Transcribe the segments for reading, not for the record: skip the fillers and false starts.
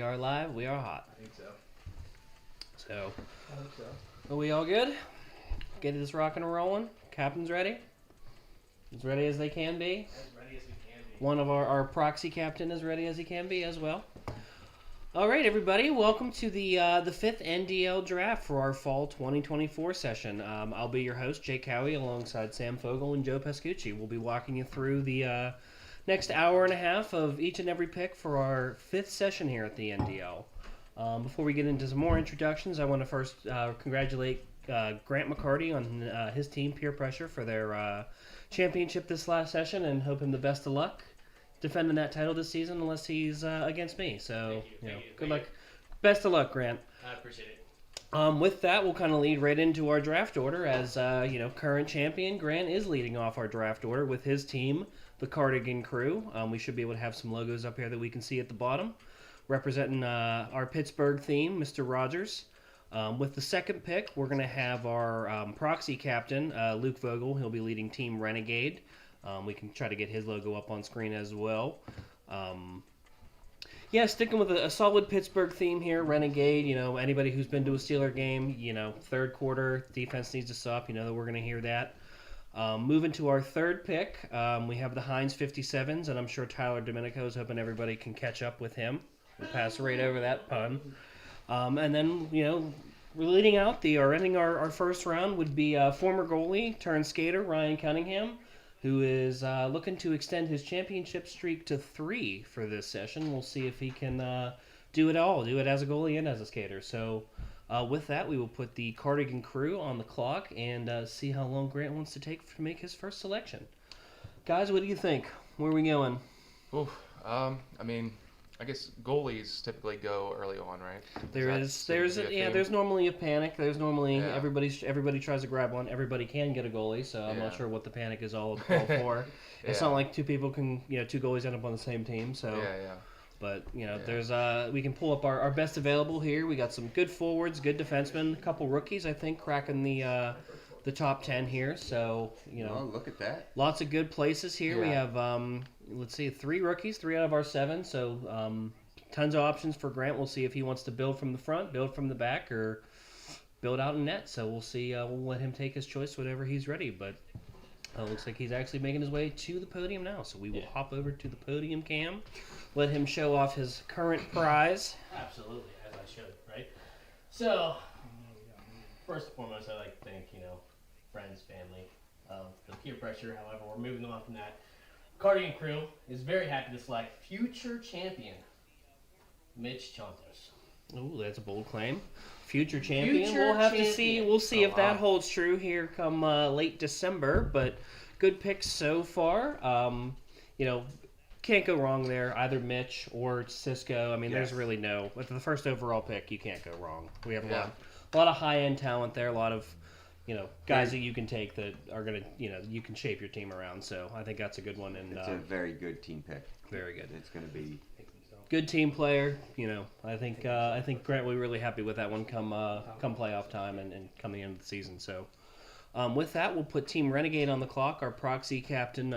are live. We are hot. I think so. So, I think so. are we all good? Get this rocking and rolling. Captain's ready. As ready as they can be. As ready as we can be. One of our proxy captain is ready as he can be as well. All right, everybody. Welcome to the fifth NDL draft for our fall 2024 session. I'll be your host, Jake Cowie, alongside Sam Fogel and Joe Pescucci. We'll be walking you through the next hour and a half of each and every pick for our fifth session here at the NDL. Before we get into some more introductions, I want to first congratulate Grant McCarty on his team, Peer Pressure, for their championship this last session, and hope him the best of luck defending that title this season, unless he's against me. So, good luck. Best of luck, Grant. I appreciate it. With that, we'll kind of lead right into our draft order. As current champion, Grant is leading off our draft order with his team, the Cardigan Crew. We should be able to have some logos up here that we can see at the bottom, representing our Pittsburgh theme, Mr. Rogers. With the second pick, we're going to have our proxy captain, Luke Vogel. He'll be leading Team Renegade. We can try to get his logo up on screen as well. Sticking with a solid Pittsburgh theme here, Renegade. Anybody who's been to a Steeler game, third quarter, defense needs to stop. That we're going to hear that. Moving to our third pick, we have the Heinz 57s, and I'm sure Tyler Domenico is hoping everybody can catch up with him. We'll pass right over that pun. And then, leading out ending our first round would be former goalie turned skater Ryan Cunningham, who is looking to extend his championship streak to 3 for this session. We'll see if he can do it as a goalie and as a skater. So with that, we will put the Cardigan Crew on the clock and see how long Grant wants to take to make his first selection. Guys, what do you think? Where are we going? I guess goalies typically go early on, right? There's normally a panic. There's normally Yeah. everybody tries to grab one. Everybody can get a goalie, so I'm not sure what the panic is all for. It's not like two goalies end up on the same team. So Yeah. But there's we can pull up our best available here. We got some good forwards, good defensemen, a couple rookies I think cracking the top 10 here. So Oh, look at that. lots of good places here. We Yeah. have 3 rookies, 3 out of our 7. So tons of options for Grant. We'll see if he wants to build from the front, build from the back, or build out in net. So we'll see. We'll let him take his choice whenever he's ready. But looks like he's actually making his way to the podium now. So we will hop over to the podium cam, let him show off his current prize. Absolutely, as I should, right? So, first and foremost, I'd like to thank, friends, family, for the peer pressure. However, we're moving on from that. Cardigan Crew is very happy to select future champion, Mitch Chontos. Ooh, that's a bold claim. Future champion. Future We'll have to champion. see. We'll see if that wow. holds true here come late December. But good picks so far. Can't go wrong there. Either Mitch or Cisco. There's Yes. really no. With the first overall pick, you can't go wrong. We have Yeah. a lot of high end talent there. A lot of guys that you can take that are gonna you can shape your team around. So I think that's a good one and It's a very good team pick. very good. It's going to be. Good team player, I think Grant will be really happy with that one come playoff time and coming into the season. So, with that, we'll put Team Renegade on the clock. Our proxy captain,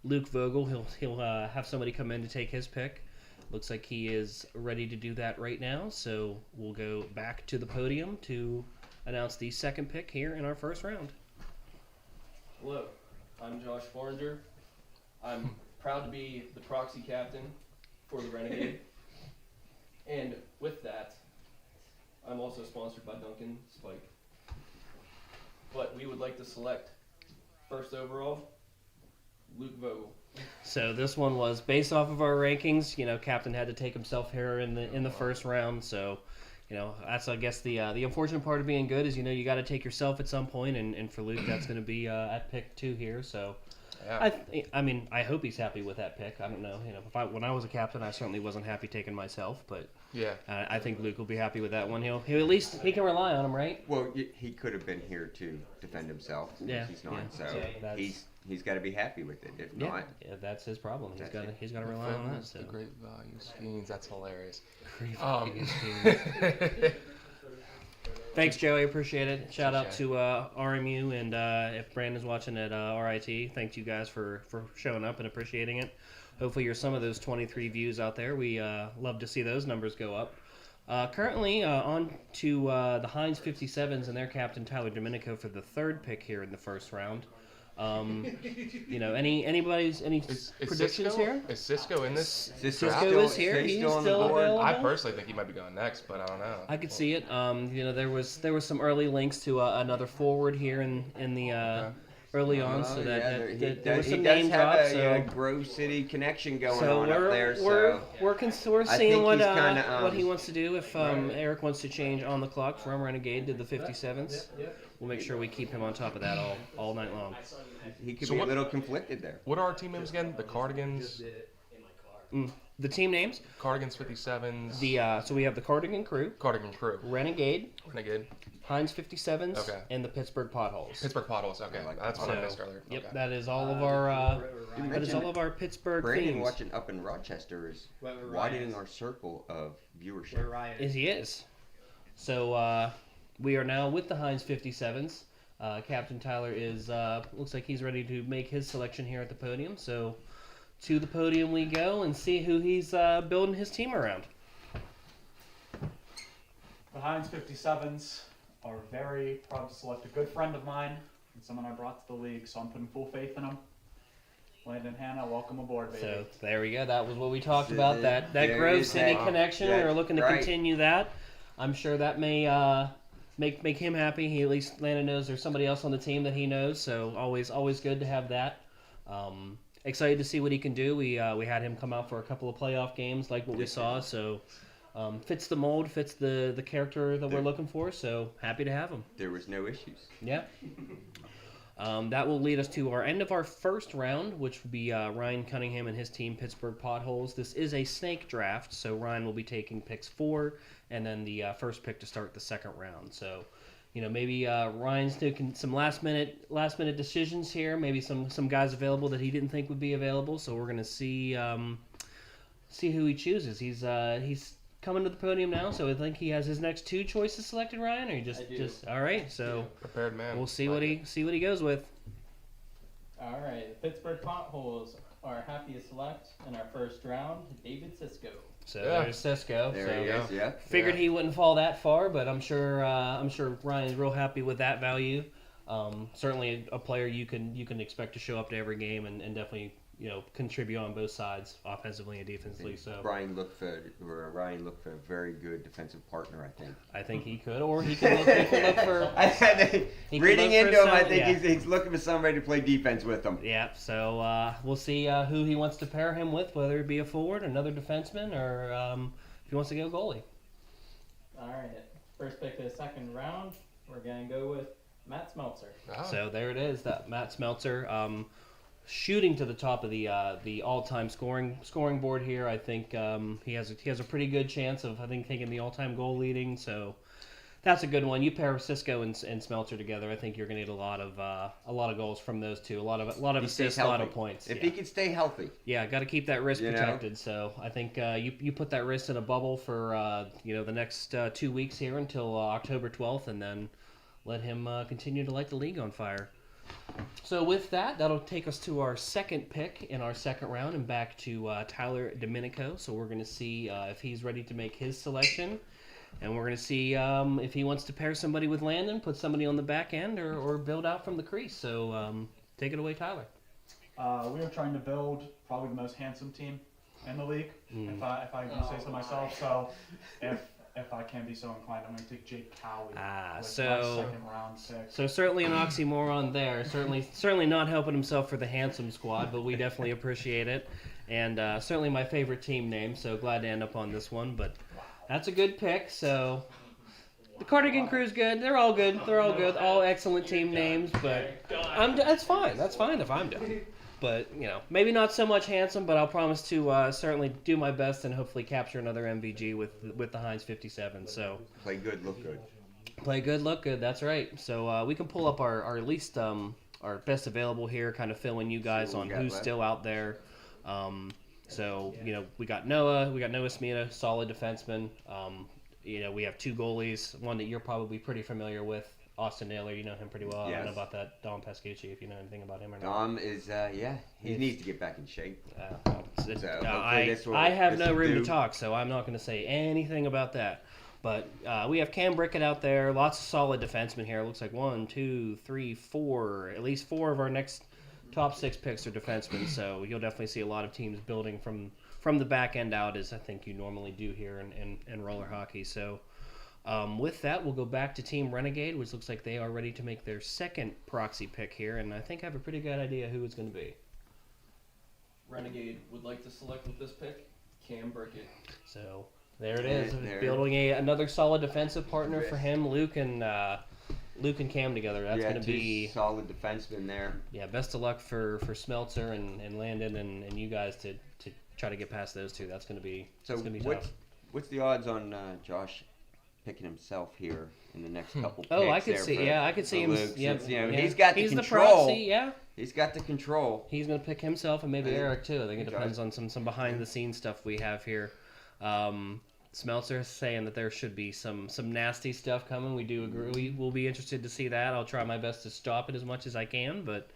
Luke Vogel, he'll have somebody come in to take his pick. Looks like he is ready to do that right now. So we'll go back to the podium to announce the second pick here in our first round. Hello, I'm Josh Forringer. I'm proud to be the proxy captain for the Renegade. And with that, I'm also sponsored by Duncan Spike. But we would like to select first overall, Luke Vogel. So this one was based off of our rankings. Captain had to take himself here in the first round. So, that's I guess the unfortunate part of being good is you got to take yourself at some point, and for Luke that's going to be at pick 2 here. So, Yeah. I hope he's happy with that pick. I don't know. When I was a captain, I certainly wasn't happy taking myself, but Yeah. I think Luke will be happy with that one. He'll at least he can rely on him, right? Well, he could have been here to defend himself. Yeah, He's not, yeah. so That's- he's got to be happy with it. If Yeah, not, that's his problem. He's That's got to it. he's got to rely on that. Friends, So. the great value schemes. That's hilarious. Great Um, value schemes. Thanks, Joey. Appreciate it. Shout out Appreciate to RMU, and if Brandon's watching at RIT, thank you guys for showing up and appreciating it. Hopefully, you're some of those 23 views out there. We love to see those numbers go up. Currently, on to the Heinz 57s and their captain Tyler Domenico for the third pick here in the first round. Anybody's Is predictions Cisco, here? Is Cisco in this? Cisco Cisco is here. He's on the still board. available. I personally think he might be going next, but I don't know. I could see it. There was some early links to another forward here in the early on, so that there was he some does name have drops. a Grove City connection going So on up there. we're I seeing think what he's kinda, what he wants to do. If Eric wants to change on the clock from Renegade to the 57s, we'll make sure we keep him on top of that all night long. he could So be what- a little conflicted there. What are our team names again? The Cardigans, The team names, Cardigans 57s, so we have the Cardigan Crew, Cardigan Crew, Renegade, Renegade, Heinz 57s, Okay. and the Pittsburgh Potholes. Pittsburgh Potholes. Okay, I like that's what I missed earlier. Yep, Okay. that is all of our You that is mentioned all of our Pittsburgh Brandon themes. watching up in Rochester is widening our circle of viewership. He is. So we are now with the Heinz 57s. Captain Tyler is looks like he's ready to make his selection here at the podium. So to the podium we go and see who he's building his team around. The Heinz 57s are very proud to select a good friend of mine and someone I brought to the league, so I'm putting full faith in him. Landon Hanna, welcome aboard, baby. So there we go. That was what we talked So about. That there Grove is City that- connection. that- We're looking to right. continue that. I'm sure that may make him happy. He at least Landon knows there's somebody else on the team that he knows. So always good to have that. Excited to see what he can do. We had him come out for a couple of playoff games, like what we saw. So fits the mold, fits the character that we're looking for. So happy to have him. There was no issues. Yeah. That will lead us to our end of our first round, which will be Ryan Cunningham and his team, Pittsburgh Potholes. This is a snake draft, so Ryan will be taking picks 4 and then the first pick to start the second round. So, maybe Ryan's taking some last minute decisions here. Maybe some guys available that he didn't think would be available. So we're gonna see who he chooses. He's coming to the podium now, so I think he has his next 2 choices selected. Ryan, or you I do. just all right? So. Prepared man. We'll see Like what he goes with. All right, Pittsburgh Potholes are happy to select in our first round David Cisco. So Yeah. there's Cisco. There so he is. Yeah. figured Yeah. he wouldn't fall that far, but I'm sure Ryan's real happy with that value. Certainly a player you can expect to show up to every game and definitely contribute on both sides, offensively and defensively. So Ryan looked for a very good defensive partner, I think. I think he could, or he can look for. He can Reading look for into him, I some- think yeah. he's looking for somebody to play defense with him. Yeah, so we'll see who he wants to pair him with, whether it be a forward, another defenseman, or if he wants to go goalie. All right, first pick of the second round, we're going to go with Matt Smeltzer. Ah, So there it is, that Matt Smeltzer shooting to the top of the all-time scoring board here. I think he has a pretty good chance of taking the all-time goal leading. So that's a good one. You pair Cisco and Smeltzer together, I think you're going to get a lot of goals from those two. A lot of He stays assists, a lot of healthy. points. If yeah. he could stay healthy. Yeah, got to keep that wrist You know? protected. So I think you put that wrist in a bubble for the next 2 weeks here until October 12th, and then let him continue to light the league on fire. So with that, that'll take us to our second pick in our second round and back to Tyler Domenico. So we're going to see if he's ready to make his selection. And we're going to see if he wants to pair somebody with Landon, put somebody on the back end, or build out from the crease. So take it away, Tyler. We are trying to build probably the most handsome team in the league, if I do say so myself. So if I can be so inclined, I'm going to take Jake Cowie with my second round pick. So certainly an oxymoron there. Certainly not helping himself for the handsome squad, but we definitely appreciate it. And certainly my favorite team name, so glad to end up on this one. But that's a good pick. So the Cardigan Crew's good. They're all good. All excellent team names. But that's fine. That's fine if I'm done. But, maybe not so much handsome, but I'll promise to certainly do my best and hopefully capture another MVG with the Heinz 57. So Play good, look good. play good, look good. That's right. So we can pull up our least our best available here, kind of filling you guys See what on we got who's left. still out there. We got Noah Smita, solid defenseman. we have two goalies. One that you're probably pretty familiar with, Austin Naylor. You know him pretty well. I don't know Yes. about that Dom Pascucci, if you know anything about him or not. Dom is, he He's- needs to get back in shape. It's- So, I, hopefully this will- I have this no will room do. to talk, so I'm not going to say anything about that. But we have Cam Brickett out there. Lots of solid defensemen here. It looks like 1, 2, 3, 4. At least 4 of our next top 6 picks are defensemen. So you'll definitely see a lot of teams building from the back end out, as I think you normally do here in roller hockey. So with that, we'll go back to Team Renegade, which looks like they are ready to make their second proxy pick here. And I think I have a pretty good idea who it's going to be. Renegade would like to select with this pick Cam Brickett. So there it is, There. building another solid defensive partner for him, Luke and Cam together. That's yeah, going to two be solid defensemen there. best of luck for Smeltzer and Landon and you guys to try to get past those two. That's going to be So tough. what's the odds on Josh picking himself here in the next couple picks? Oh, I could there see. for- Yeah, I could see for him. Luke, Yeah, since, you know, yeah. he's got the he's control. the proxy. Yeah, He's got the control. he's going to pick himself and maybe I think- Eric too. I think it Josh- depends on some behind the scenes stuff we have here. Smeltzer is saying that there should be some nasty stuff coming. We do agree. We will be interested to see that. I'll try my best to stop it as much as I can. But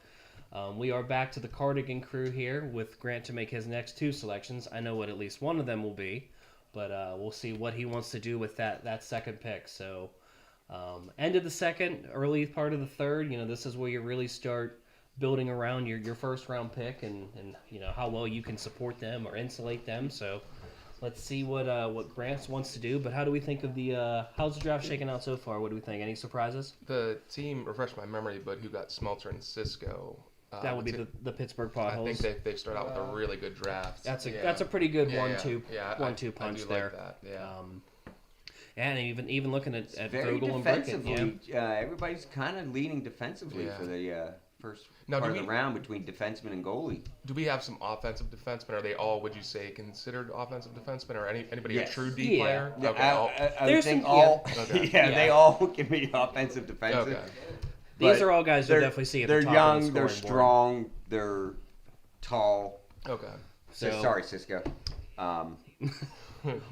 we are back to the Cardigan crew here with Grant to make his next 2 selections. I know what at least one of them will be, but we'll see what he wants to do with that second pick. So end of the second, early part of the third. This is where you really start building around your first round pick and how well you can support them or insulate them. So let's see what Grant wants to do. But how do we think of how's the draft shaking out so far? What do we think? Any surprises? The team, refresh my memory, but who got Smeltzer and Cisco? That would be the Pittsburgh I Potholes. think they start out with a really good draft. That's a Yeah. that's a pretty good Yeah, 1-2 yeah, 1-2 I punch do there. Like that. Yeah. And even looking at Very Vogel and Brickett, defensively. Everybody's kind of leaning defensively Yeah. for the first Now, part do of the we- round between defenseman and goalie. Do we have some offensive defensemen? Are they all, would you say, considered offensive defensemen, or anybody Yes. a true D Yeah. player? Yeah, Okay. I would There's think some- all. Okay. Yeah, Yeah. they all can be offensive defensive. Okay. These But are all guys you'll they're- definitely see at They're the top young. of the They're scoring board. strong. They're tall. Okay. Sorry, Cisco.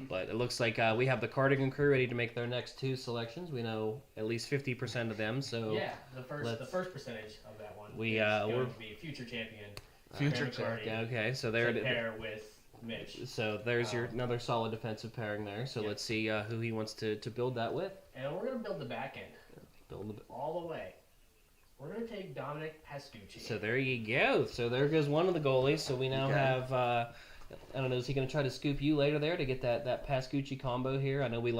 But it looks like we have the Cardigan crew ready to make their next 2 selections. We know at least 50% of them. So Yeah, the let's- first percentage of that one We, is we're- going to be future champion. Future Grant McCarty, yeah, okay, so there to it pair with Mitch. So there's your another solid defensive pairing there. So Yeah. let's see who he wants to build that with. And we're going to build the back end Build the, all the way. We're going to take Dominic Pascucci. So there you go. So there goes one of the goalies. So we now Okay. have, I don't know, is he going to try to scoop you later there to get that Pascucci combo here? I know we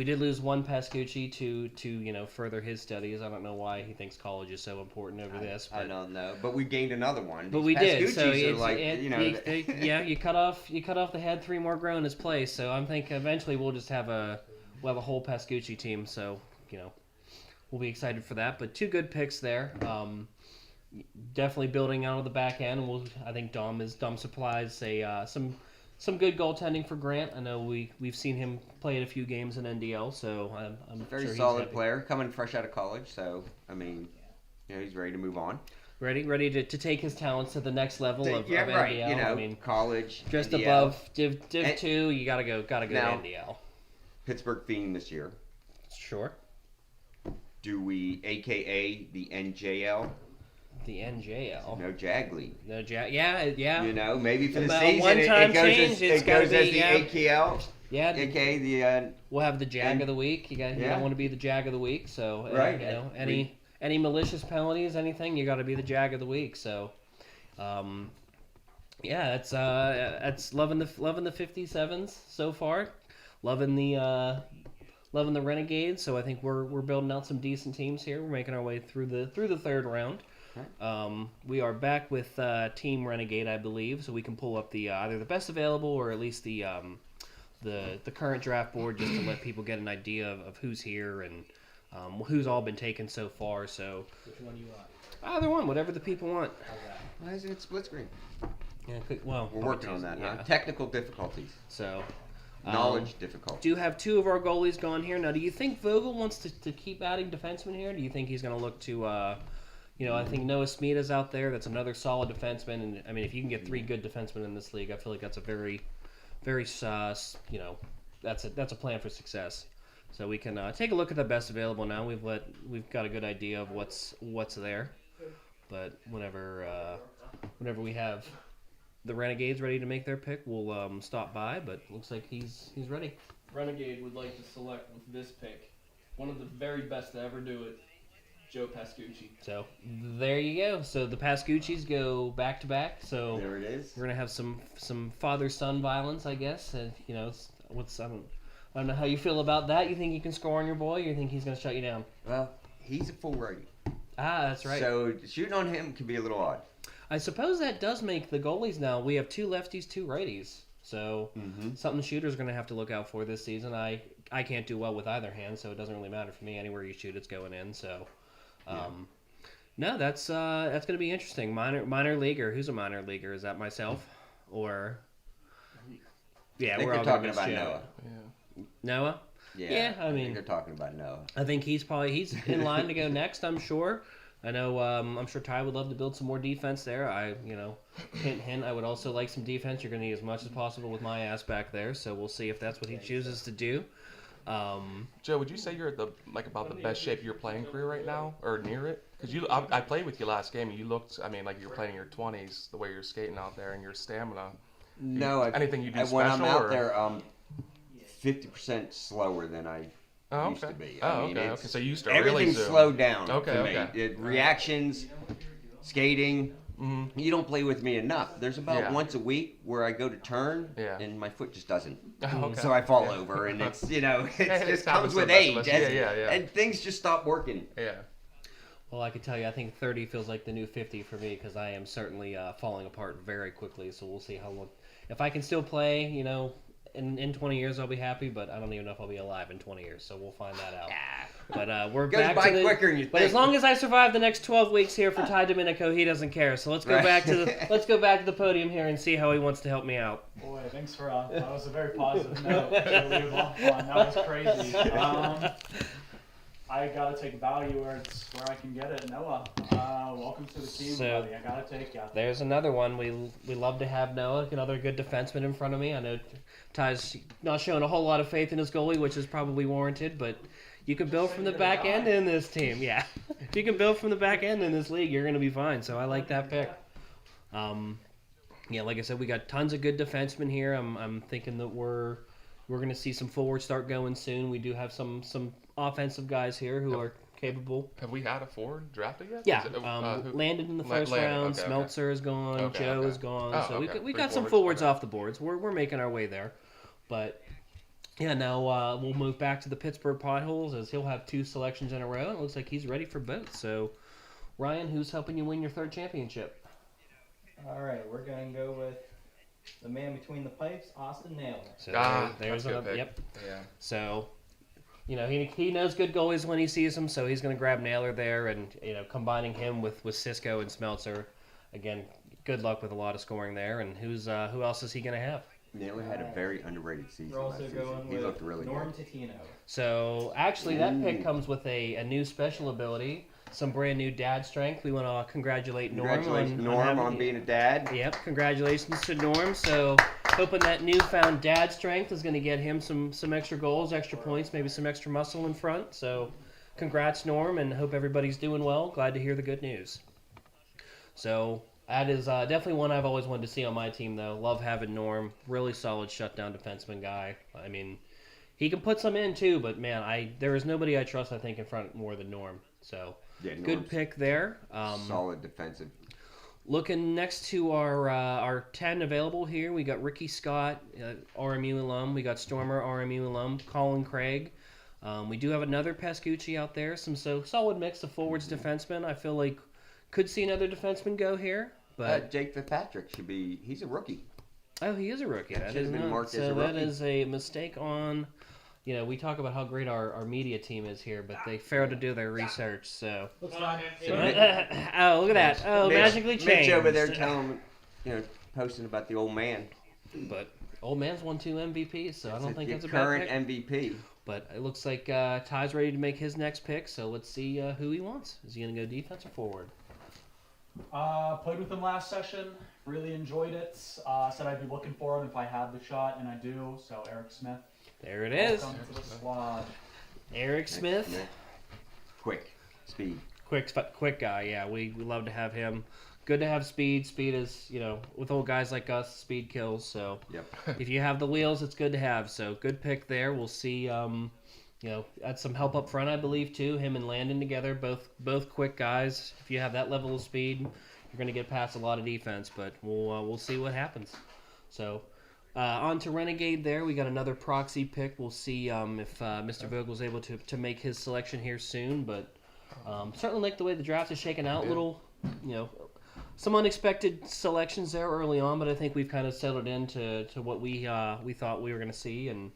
did lose one Pascucci to further his studies. I don't know why he thinks college is so important over this. I But, don't know, but we gained another one. but These we did. So Pascucci's are it's, like, you cut off the head, 3 more grow in his place. So I'm thinking eventually we'll just have a whole Pascucci team. So we'll be excited for that. But 2 good picks there. Definitely building out of the back end. I think Dom supplies some good goaltending for Grant. I know we've seen him play in a few games in NDL, so I'm very sure he's solid happy. player coming fresh out of college. So I mean, he's ready to move on. Ready to take his talents to the next level of yeah, right. NDL. I mean, College, just NDL. above Div And- 2, you gotta go to Now- NDL. Pittsburgh theme this year. Sure. Do we, AKA the NJL? The NJL. No Jag League. No, yeah. Maybe for the About season one-time it goes change, as, it's it gotta goes as be, the yeah. AKL, Yeah, AKA the we'll have the Jag And- of the week. You yeah. don't want to be the Jag of the week, so Right. any malicious penalties, anything, you got to be the Jag of the week. So, it's loving the 57s so far, loving the Renegades. So I think we're building out some decent teams here. We're making our way through the third round. We are back with Team Renegade, I believe, so we can pull up the either the best available or at least the current draft board just to let people get an idea of who's here and who's all been taken so far. So Which one do you want? either one, whatever the people want. How's that? Why isn't it split screen? Yeah, well, We're working on that. yeah. Huh? Technical difficulties, So knowledge difficulties. do have 2 of our goalies gone here. Now, do you think Vogel wants to keep adding defensemen here? Do you think he's going to look to, I think Noah Smeda's out there. That's another solid defenseman. And, I mean, if you can get 3 good defensemen in this league, I feel like that's a very, very, that's a plan for success. So we can take a look at the best available now. We've got a good idea of what's there, but whenever we have the Renegades ready to make their pick, we'll stop by. But looks like he's ready. Renegade would like to select with this pick one of the very best to ever do it, Joe Pascucci. So there you go. So the Pascuccis go back to back. So There it is. we're gonna have some father-son violence, I guess. And I don't know how you feel about that. You think you can score on your boy? Or you think he's gonna shut you down? Well, he's a full righty. That's right. So shooting on him can be a little odd. I suppose that does make the goalies now. We have 2 lefties, 2 righties. So something the shooter's going to have to look out for this season. I can't do well with either hand, so it doesn't really matter for me. Anywhere you shoot, it's going in. So, no, that's going to be interesting. Minor leaguer. Who's a minor leaguer? Is that myself or? Yeah, I think we're all they're talking gonna about miss Joe. Noah. Yeah. Noah. Yeah, I mean, think they're talking about Noah. I think he's in line to go next. I'm sure. I know. I'm sure Ty would love to build some more defense there. Hint. I would also like some defense. You're going to need as much as possible with my ass back there. So we'll see if that's what he chooses to do. Joe, would you say you're at about the best shape of your playing career right now, or near it? Because I played with you last game, and you looked. I mean, like you're playing in your 20s, the way you're skating out there, and your stamina. No, anything you do when I'm special, out or? there, 50% slower than I used to be. I mean, okay. So you used to everything's really zoom. slowed down Okay, for me. okay. Reactions, skating. Mm-hmm. You don't play with me enough. There's about Yeah. once a week where I go to turn, Yeah. and my foot just doesn't. Okay. So I fall over, and it's it It's just not comes so with much age, of a- yeah. and things just stop working. Yeah. Well, I can tell you, I think 30 feels like the new 50 for me because I am certainly falling apart very quickly. So we'll see how long. If I can still play, in 20 years I'll be happy, but I don't even know if I'll be alive in 20 years. So we'll find that out. But we're Goes back by to the. quicker than you But think. as long as I survive the next 12 weeks here for Ty Domenico, he doesn't care. So let's go back to the podium here and see how he wants to help me out. Boy, thanks for that was a very positive note. Really long one. That was crazy. I gotta take value where I can get it. Noah, welcome to the team, So- buddy. I gotta take ya. There's another one. We love to have Noah, another good defenseman in front of me. I know Ty's not showing a whole lot of faith in his goalie, which is probably warranted, but you can build from the back end in this team. Yeah. If you can build from the back end in this league, you're going to be fine. So I like that pick. Like I said, we got tons of good defensemen here. I'm thinking that we're going to see some forwards start going soon. We do have some offensive guys here who are capable. Have we had a forward drafted yet? Yeah, Is it, who- landed in the first landed, round. okay, Smeltzer is gone. Okay, Joe okay. is gone. Oh, So okay. we Three got some forwards, forwards okay. off the boards. We're making our way there, but yeah. Now we'll move back to the Pittsburgh Potholes as he'll have 2 selections in a row. It looks like he's ready for both. So, Ryan, who's helping you win your 3rd championship? All right, we're going to go with the man between the pipes, Austin Naylor. So that's there's a good another. pick. Yep. Yeah. So, he knows good goalies when he sees them, so he's going to grab Naylor there, and combining him with Cisco and Smeltzer, again, good luck with a lot of scoring there. And who else is he going to have? Naylor had a very underrated season We're last also season. going He with looked really Norm good. Titino. So actually, that pick comes with a new special ability, some brand new dad strength. We want to congratulate Norm. Congratulations, Norm, having- on being a dad. Yep, congratulations to Norm. So hoping that newfound dad strength is going to get him some extra goals, extra points, maybe some extra muscle in front. So congrats, Norm, and hope everybody's doing well. Glad to hear the good news. So that is definitely one I've always wanted to see on my team, though. Love having Norm. Really solid shutdown defenseman guy. I mean, he can put some in, too, but, man, there is nobody I trust, I think, in front more than Norm. So Yeah, good Norm's pick there. solid defensive. Looking next to our 10 available here, we got Ricky Scott, RMU alum. We got Stormer, RMU alum. Colin Craig. We do have another Pascucci out there. Some solid mix of forwards, defensemen. I feel like could see another defenseman go here, but Jake Fitzpatrick he's a rookie. oh, he is a rookie. That That should is have been not. marked as So a that rookie. is a mistake on. We talk about how great our media team is here, but they failed to do their research. So Looks like oh, look at that! Oh, magically changed. Mitch over there telling him, posting about the old man. But old man's won 2 MVPs, so I don't think the that's a bad current pick. MVP. But it looks like Ty's ready to make his next pick, so let's see who he wants. Is he going to go defense or forward? Played with him last session. Really enjoyed it. Said I'd be looking for him if I had the shot, and I do. So Eric Smith. There it is. Welcome to the squad. Eric Smith. Quick. Speed. Quick guy, yeah. We love to have him. Good to have speed. Speed is, with old guys like us, speed kills. So Yep. if you have the wheels, it's good to have. So good pick there. We'll see. Add some help up front, I believe, too. Him and Landon together, both quick guys. If you have that level of speed, you're going to get past a lot of defense. But we'll see what happens. So on to Renegade there. We got another proxy pick. We'll see if Mr. Vogel's able to make his selection here soon. But certainly like the way the draft is shaking out. Little, some unexpected selections there early on, but I think we've kind of settled into what we thought we were going to see, and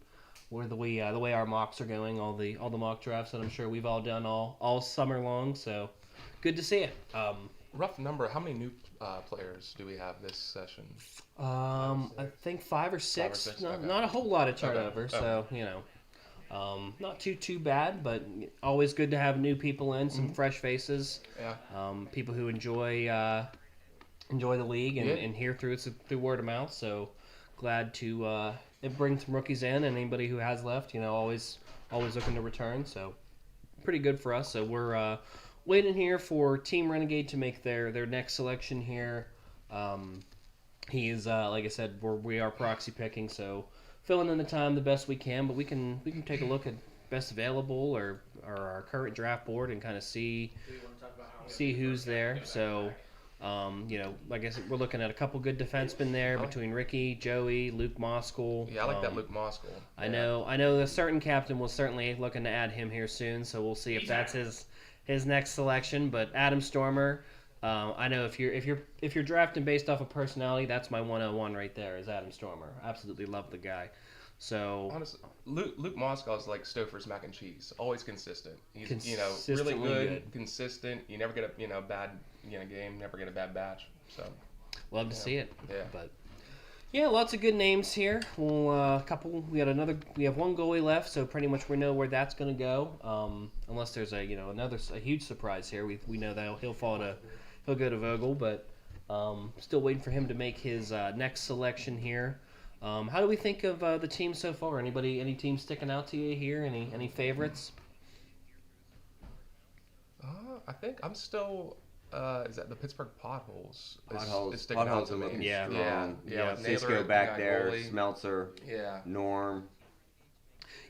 where the way our mocks are going, all the mock drafts that I'm sure we've all done all summer long. So good to see it. Rough number. How many new players do we have this session? I think 5 or 6. Okay. Not a whole lot of turnover. Okay. So not too bad, but always good to have new people in, some fresh faces. Yeah. People who enjoy the league and hear through word of mouth. So glad to bring some rookies in, and anybody who has left, always looking to return. So pretty good for us. So we're waiting here for Team Renegade to make their next selection here. He is like I said, we are proxy picking, so filling in the time the best we can. But we can take a look at best available or our current draft board and kind of see who's there. So. Like I said, we're looking at a couple good defensemen there between Ricky, Joey, Luke Moskal. Yeah, I like that Luke Moskal. I know a certain captain was certainly looking to add him here soon, so we'll see if that's his next selection. But Adam Stormer, I know if you're drafting based off of personality, that's my 101 right there is Adam Stormer. Absolutely love the guy. So honestly, Luke Moskal is like Stouffer's mac and cheese. Always consistent. He's really Consistently good, consistent. You never get a bad game. Never get a bad batch. So love to see it. Yeah. But yeah, lots of good names here. We'll We have one goalie left, so pretty much we know where that's going to go. Unless there's a huge surprise here. We know that he'll go to Vogel, but still waiting for him to make his next selection here. How do we think of the team so far? Any team sticking out to you here? Any favorites? I think I'm still. Is that the Pittsburgh Potholes? Potholes. Is sticking out Potholes to are me. looking Yeah. strong. Yeah. with Cisco Naylor, back the there. goalie. Smeltzer. Yeah. Norm.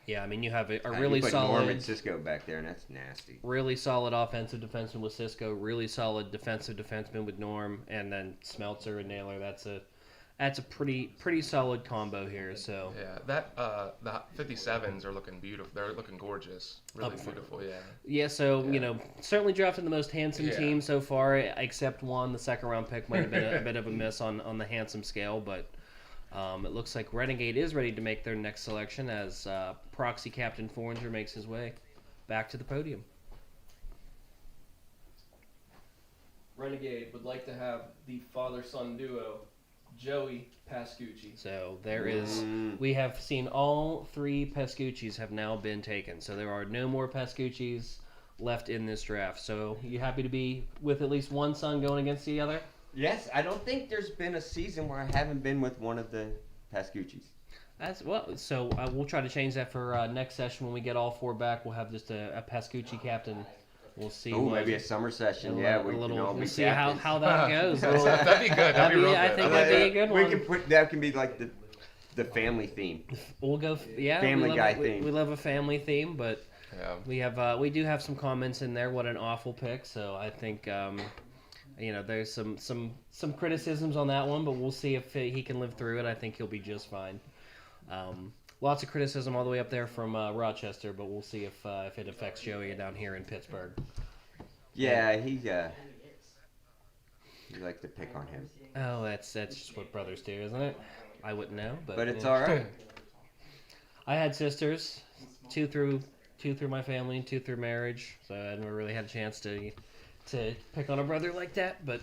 Yeah, I mean you have a You really put Norm solid, and Cisco back there, and that's nasty. really solid offensive defenseman with Cisco, really solid defensive defenseman with Norm, and then Smeltzer and Naylor. That's a pretty solid combo here. So Yeah, the 57s are looking beautiful. They're looking gorgeous. Really Up front. beautiful. Yeah. yeah, so certainly drafted the most handsome Yeah. team so far, except one. The second round pick might have been a bit of a miss on the handsome scale, but it looks like Renegade is ready to make their next selection as proxy captain Forringer makes his way back to the podium. Renegade would like to have the father-son duo, Joey Pascucci. So there is. We have seen all 3 Pascucci's have now been taken. So there are no more Pascucci's left in this draft. So you happy to be with at least one son going against the other? Yes, I don't think there's been a season where I haven't been with one of the Pascucci's. That's well. So we'll try to change that for next session when we get all 4 back. We'll have just a Pascucci captain. We'll see. Oh, maybe a summer session. We'll be see how that goes. That'd be good. That'd be real I good. think that'd be a good one. We can put that can be like the family theme. We'll go. Yeah, Family we love Guy a, we- theme. We love a family theme, but Yeah. we do have some comments in there. What an awful pick. So I think there's some criticisms on that one, but we'll see if he can live through it. I think he'll be just fine. Lots of criticism all the way up there from Rochester, but we'll see if it affects Joey down here in Pittsburgh. Yeah, he likes to pick on him. Oh, that's just what brothers do, isn't it? I wouldn't know, But it's yeah. all right. I had sisters, 2 through my family and 2 through marriage, so I never really had a chance to pick on a brother like that. But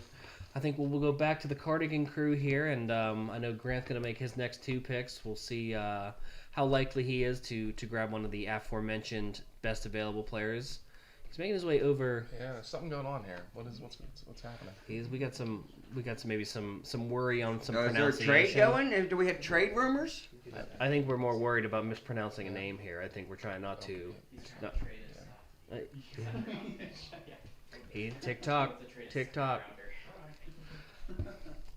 I think we'll go back to the Cardigan crew here, and I know Grant's going to make his next 2 picks. We'll see how likely he is to grab one of the aforementioned best available players. He's making his way over. Yeah, there's something going on here. What's happening? We got maybe some worry on some Is there a pronunciation. trade going? Do we have trade rumors? I think we're more worried about mispronouncing a name here. I think we're trying not to. Not, TikTok.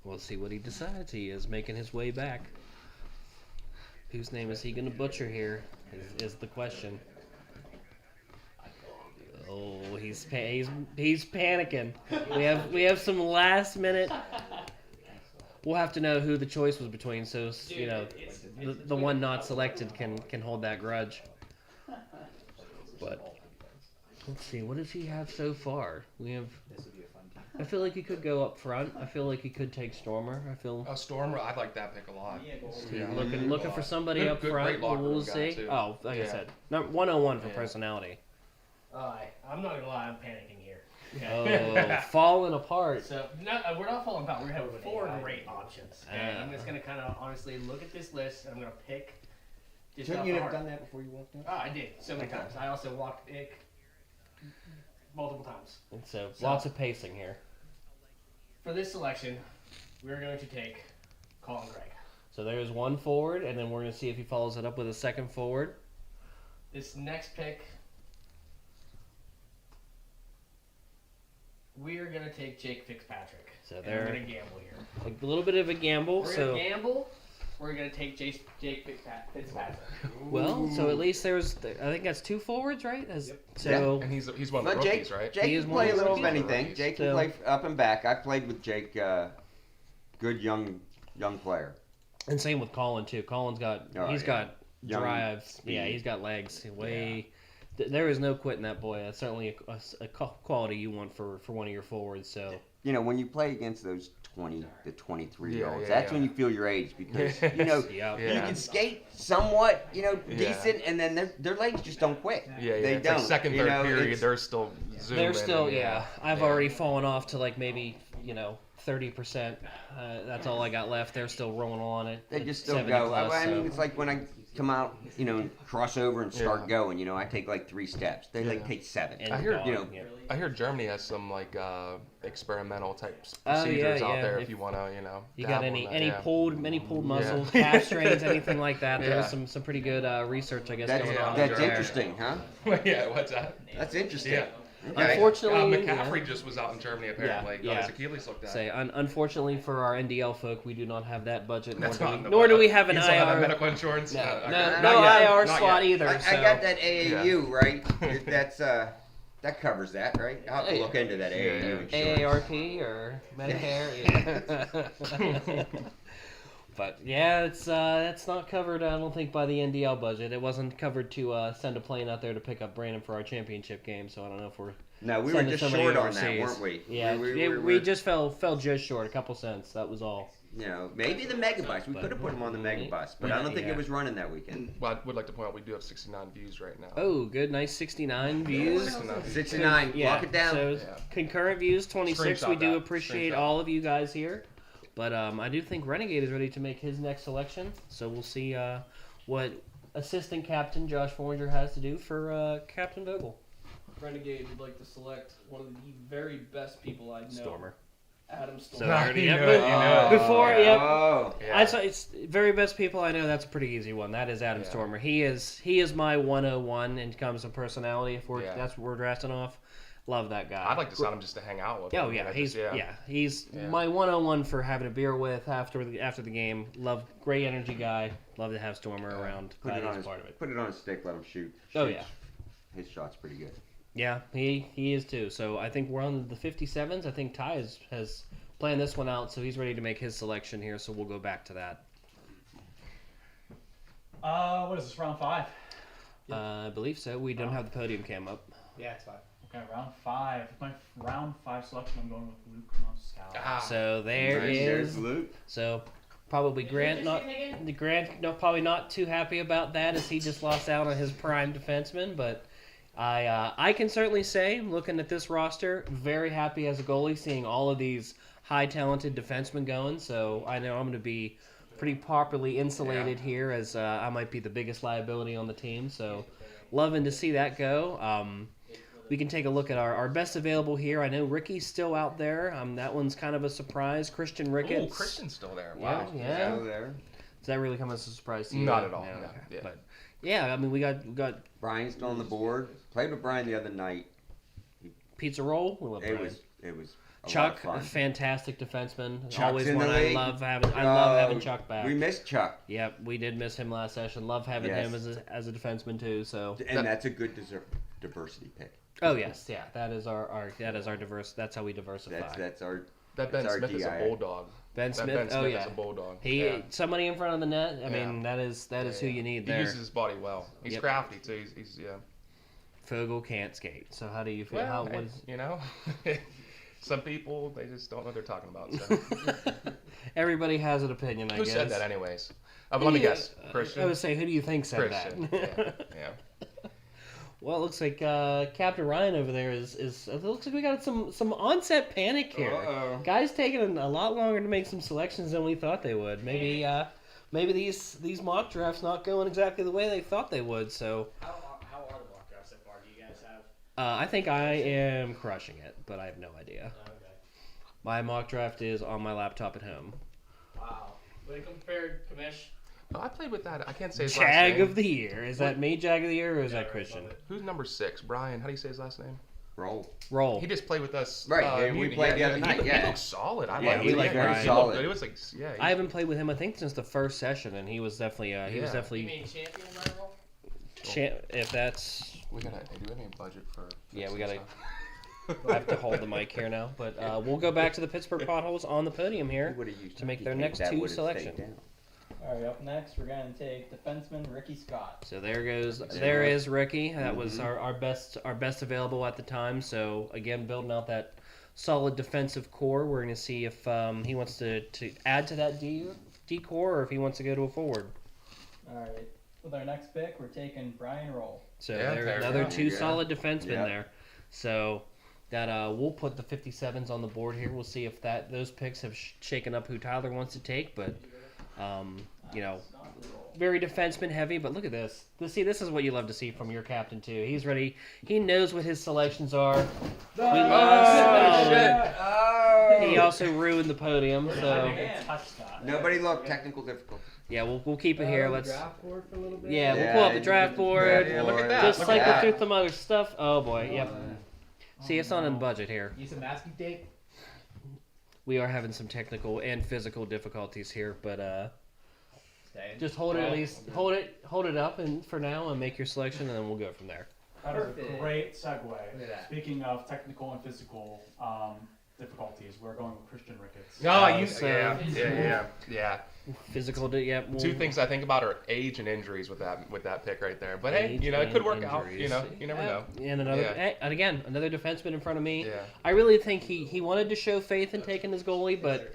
We'll see what he decides. He is making his way back. Whose name is he going to butcher here? Is the question. Oh, he's panicking. We have some last minute. We'll have to know who the choice was between, so you know the one not selected can hold that grudge. But let's see, what does he have so far? We have. I feel like he could go up front. I feel like he could take Stormer. I feel. Stormer, I like that pick a lot. Yeah. Looking for somebody up front. We'll see. Oh, like I said, 101 for personality. I'm not gonna lie, I'm panicking here. Oh, falling apart. So we're not falling apart. We're gonna have 4 great options. Okay? I'm just gonna kind of honestly look at this list, and I'm gonna pick. Shouldn't you have done that before you walked out? Oh, I did so many times. I also walked pick multiple times. And so lots of pacing here. For this selection, we're going to take Colin Gregg. So there's one forward, and then we're going to see if he follows it up with a second forward. This next pick, we're going to take Jake Fitzpatrick. So and we're going to gamble here. A little bit of a gamble. We're going to gamble. We're going to take Jake Fitzpatrick. Well, so at least there's, I think that's 2 forwards, right? So And he's one of the rookies, right? Jake can play a little of anything. Jake can play up and back. I played with Jake, good young player. And same with Colin too. Colin's got got drives. Yeah, he's got legs. There is no quitting that boy. That's certainly a quality you want for one of your forwards. So you know, when you play against those 20 to 23-year-olds, that's when you feel your age because you know you can skate somewhat, decent, and then their legs just don't quit. They it's don't. Like second, third period, they're still zooming. They're still I've already fallen off to like maybe 30%. That's all I got left. They're still rolling on it. They just still go. Plus, I mean, it's like when I come out, cross over and start going. I take like 3 steps. They like take 7. And I hear, gone, I hear Germany has some like experimental type procedures out there if you want to, You got any pulled muscles, calf strains, anything like that? There's some pretty good research, I guess, going on. That's interesting, huh? Yeah, what's that? That's interesting. Yeah. Okay. Unfortunately, McCaffrey just was out in Germany apparently. Got his Achilles looked at. Unfortunately for our NDL folk, we do not have that budget, nor do we have an IR. IR. Medical insurance. No Not IR yet. slot either. I got that AAU right. That's that covers that, right? I'll have to look into that AAU insurance. AARP or Medicare. But it's not covered. I don't think by the NDL budget. It wasn't covered to send a plane out there to pick up Brandon for our championship game. So I don't know if we're. No, we were just short on that, weren't we? Yeah, we just fell just short, a couple cents. That was all. Maybe the Megabus. We could have put him on the Megabus, but I don't think it was running that weekend. Well, I would like to point out we do have 69 views right now. Oh, good, nice 69 views. 69. Lock it down. So concurrent views 26. Screenshot We do that. appreciate Screenshot. all of you guys here. But I do think Renegade is ready to make his next selection. So we'll see what assistant captain Josh Forringer has to do for Captain Vogel. Renegade would like to select one of the very best people I know. Stormer. Adam So Stormer. I already You have knew it, you knew it. before. Yep. Oh. Yeah. I saw it's very best people I know. That's a pretty easy one. That is Adam Stormer. He is my 101 in terms of personality. If that's what we're drafting off. Love that guy. I'd like to sign him just to hang out with him. Oh yeah, he's my 101 for having a beer with after the game. Love, great energy guy. Love to have Stormer around. Put Glad it on he's part of it. Put it on a stick. Let him shoot. Oh yeah, His shot's pretty good. yeah, he is too. So I think we're on the 57s. I think Ty has planned this one out, so he's ready to make his selection here. So we'll go back to that. What is this, round 5? I believe so. We don't have the podium cam up. Yeah, it's fine. Okay, round 5. My round 5 selection, I'm going with Luke Moscow. So There's Luke. So probably Grant probably not too happy about that as he just lost out on his prime defenseman, but I can certainly say, looking at this roster, very happy as a goalie seeing all of these high talented defensemen going. So I know I'm going to be pretty properly insulated here as I might be the biggest liability on the team. So loving to see that go. We can take a look at our best available here. I know Ricky's still out there. That one's kind of a surprise. Christian Ricketts. Oh, Christian's still there. Wow. Yeah. Still there. Does that really come as a surprise to you? Not at all. No, No, okay. yeah. But yeah, I mean, we got Brian's still on the board. Played with Brian the other night. pizza roll. We love It Brian. was a lot Chuck, of a fun. fantastic defenseman. Chuck's Always in one the I league. love having. I love having Chuck back. We missed Chuck, Yep, we did miss him last session. Love having Yes. him as a defenseman too. So and that's a good diversity pick. oh yes, yeah, that is our diverse. That's how we diversify. That's our. That Ben That's our Smith is a DI. bulldog. Ben That Smith. Ben Smith Oh yeah, is a bulldog. he somebody in front of the net. I mean, Yeah. that is who you need He there. uses his body well. He's Yep. crafty too. He's yeah. Fogel can't skate. So how do you feel? Well, how hey, what is, you know, some people they just don't know what they're talking about. So. everybody has an opinion, I Who guess. said that, anyways? Let me guess. Christian. I would say, who do you think said Christian. that? Yeah. Well, it looks like Captain Ryan over there is. It looks like we got some onset panic here. Uh-oh. Guys taking a lot longer to make some selections than we thought they would. Maybe these mock drafts not going exactly the way they thought they would. So How are the mock drafts so far? Do you guys have? I think I am crushing it, but I have no idea. Okay. My mock draft is on my laptop at home. Wow. When it compared Kamish. Oh, I played with that. I can't say his last Jag name. of the year. Is that me, Jag of the year, or is that Christian? Who's number 6? Brian. How do you say his last name? Roll. Roll. He just played with us. Right, yeah, we played the other night, He yeah. looked solid. I Yeah, like he him. looked very he looked solid. good. It was like, yeah. I haven't played with him, I think, since the first session, and he was definitely he was Yeah. definitely You mean champion level? if that's We gotta. Do we have any budget for? Yeah, we fixing gotta- stuff? I have to hold the mic here now, but we'll go back to the Pittsburgh Potholes on the podium here. Who would've used to make hockey their tape, next that two would've stayed selection. down. All right, up next we're gonna take defenseman Ricky Scott. So there is Ricky. That was our best available at the time. So again, building out that solid defensive core. We're going to see if he wants to add to that D core or if he wants to go to a forward. All right, with our next pick, we're taking Brian Roll. So Yeah, there's fair another enough. two Yeah. solid defensemen Yeah. there. So that we'll put the 57s on the board here. We'll see if those picks have shaken up who Tyler wants to take, but very defenseman heavy. But look at this. This is what you love to see from your captain too. He's ready. He knows what his selections are. We lost. Oh. He also ruined the podium. So Touch that. Nobody looked technical difficult. yeah, we'll keep it here. Let's. Draft board for a little bit. Yeah, we'll Yeah, pull up the you draft did board. draft look at that. Just Look cycle at through that. some other stuff. Oh boy, yep. See, it's not in budget here. Use some masking tape. We are having some technical and physical difficulties here, but Staying. just hold it at least. Hold it up, and for now, and make your selection, and then we'll go from there. That is a Perfect. great segue. at that. Speaking of technical and physical difficulties, we're going with Christian Ricketts. Oh, you. so- Yeah. Physical, yep. Two things I think about are age and injuries with that pick right there. But hey, Age it could and work out. injuries. You never know. And another, Yeah. and again, another defenseman in front of me. Yeah. I really think he wanted to show faith in taking his goalie, but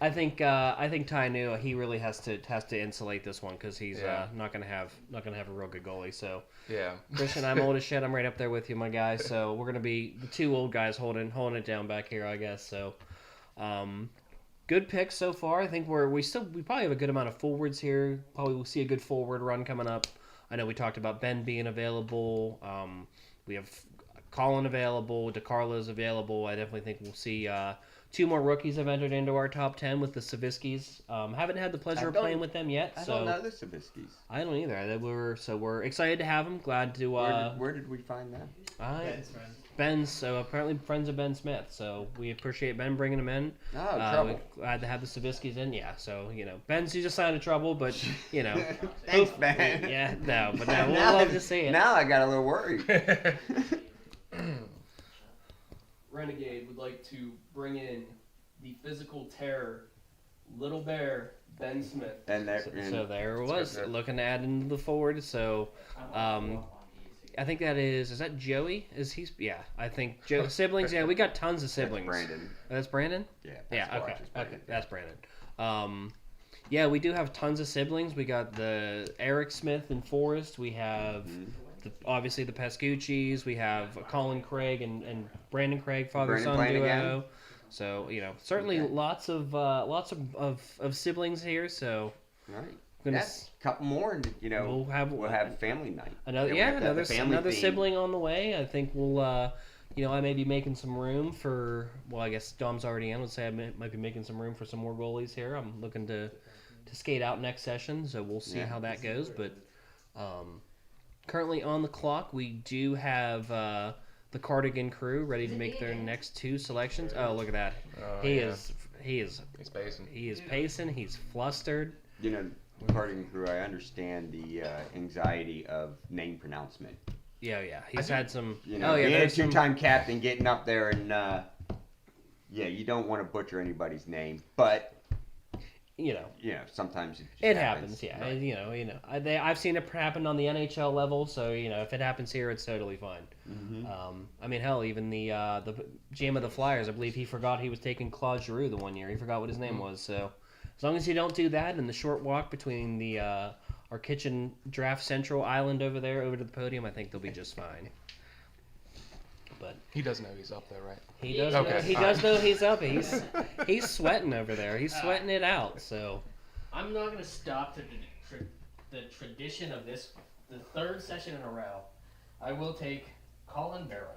I think Ty knew he really has to insulate this one because he's Yeah. not gonna have a real good goalie. So Yeah. Christian, I'm old as shit. I'm right up there with you, my guy. So we're gonna be the two old guys holding it down back here, I guess. So, good picks so far. I think we probably have a good amount of forwards here. Probably we'll see a good forward run coming up. I know we talked about Ben being available. We have Colin available. DeCarlo's available. I definitely think we'll see two more rookies have entered into our top 10 with the Saviskis. Haven't had the pleasure of playing with them yet. I So don't know the Saviskis. I don't either. We're excited to have them. Glad to. Where did we find them? Ben's friend. Ben's, so apparently friends of Ben Smith. So we appreciate Ben bringing them in. Oh, trouble. We're glad to have the Saviskis in. Yeah. So Ben's just a sign of trouble, but Thanks, Ben. yeah, no, but no, we'll Now- love to see it. Now I got a little worried. Renegade would like to bring in the physical terror, Little Bear, Ben Smith. And that. So there it was, good. looking to add into the forward. So I think is that Joey? Yeah, I think Joe siblings. Yeah, we got tons of siblings. Brandon. Oh, that's Brandon. Yeah. Yeah, Squatch okay, is Brandon. okay, that's Brandon. Yeah, we do have tons of siblings. We got the Eric Smith and Forrest. We have obviously the Pascucci's. We have Colin Craig and Brandon Craig, father-son Brandon duo. playing again? So certainly Okay. lots of siblings here. So Right. gonna That's a couple more, and we'll have family night. another we have to have the family another theme. sibling on the way. I think we'll I may be making some room for. Well, I guess Dom's already in. Let's say I might be making some room for some more goalies here. I'm looking to skate out next session. So we'll see how that goes. But currently on the clock, we do have the Cardigan crew ready to make their next 2 selections. Oh, look at that! He's pacing. He is pacing. He's flustered. You know, Cardigan crew. I understand the anxiety of name pronouncement. Yeah. He's had some. You know, being a 2-time captain, getting up there, and you don't want to butcher anybody's name, but. Sometimes it happens. Yeah, right. I've seen it happen on the NHL level, so if it happens here, it's totally fine. I mean, hell, even the GM of the Flyers, I believe he forgot he was taking Claude Giroux the one year. He forgot what his name was. So as long as you don't do that, and the short walk between the our kitchen draft central island over there over to the podium, I think they'll be just fine. But he does know he's up there, right? He does. Okay. He does know he's up. He's sweating over there. He's sweating it out. So I'm not gonna stop the tradition of the 3rd session in a row. I will take Colin Barrel.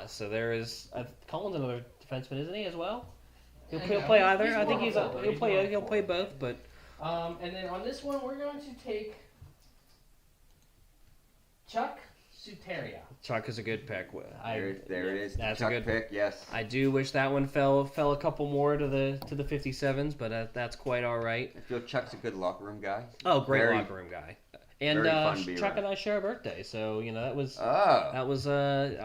So there is Colin's another defenseman, isn't he as well? He'll play either. I think he'll play both. But and then on this one, we're going to take Chuck Suteria. Chuck is a good pick. There it is. That's Chuck a good pick. Yes. I do wish that one fell a couple more to the 57s, but that's quite all right. I feel Chuck's a good locker room guy. Oh, great locker room guy. And Chuck and I share a birthday, so that was I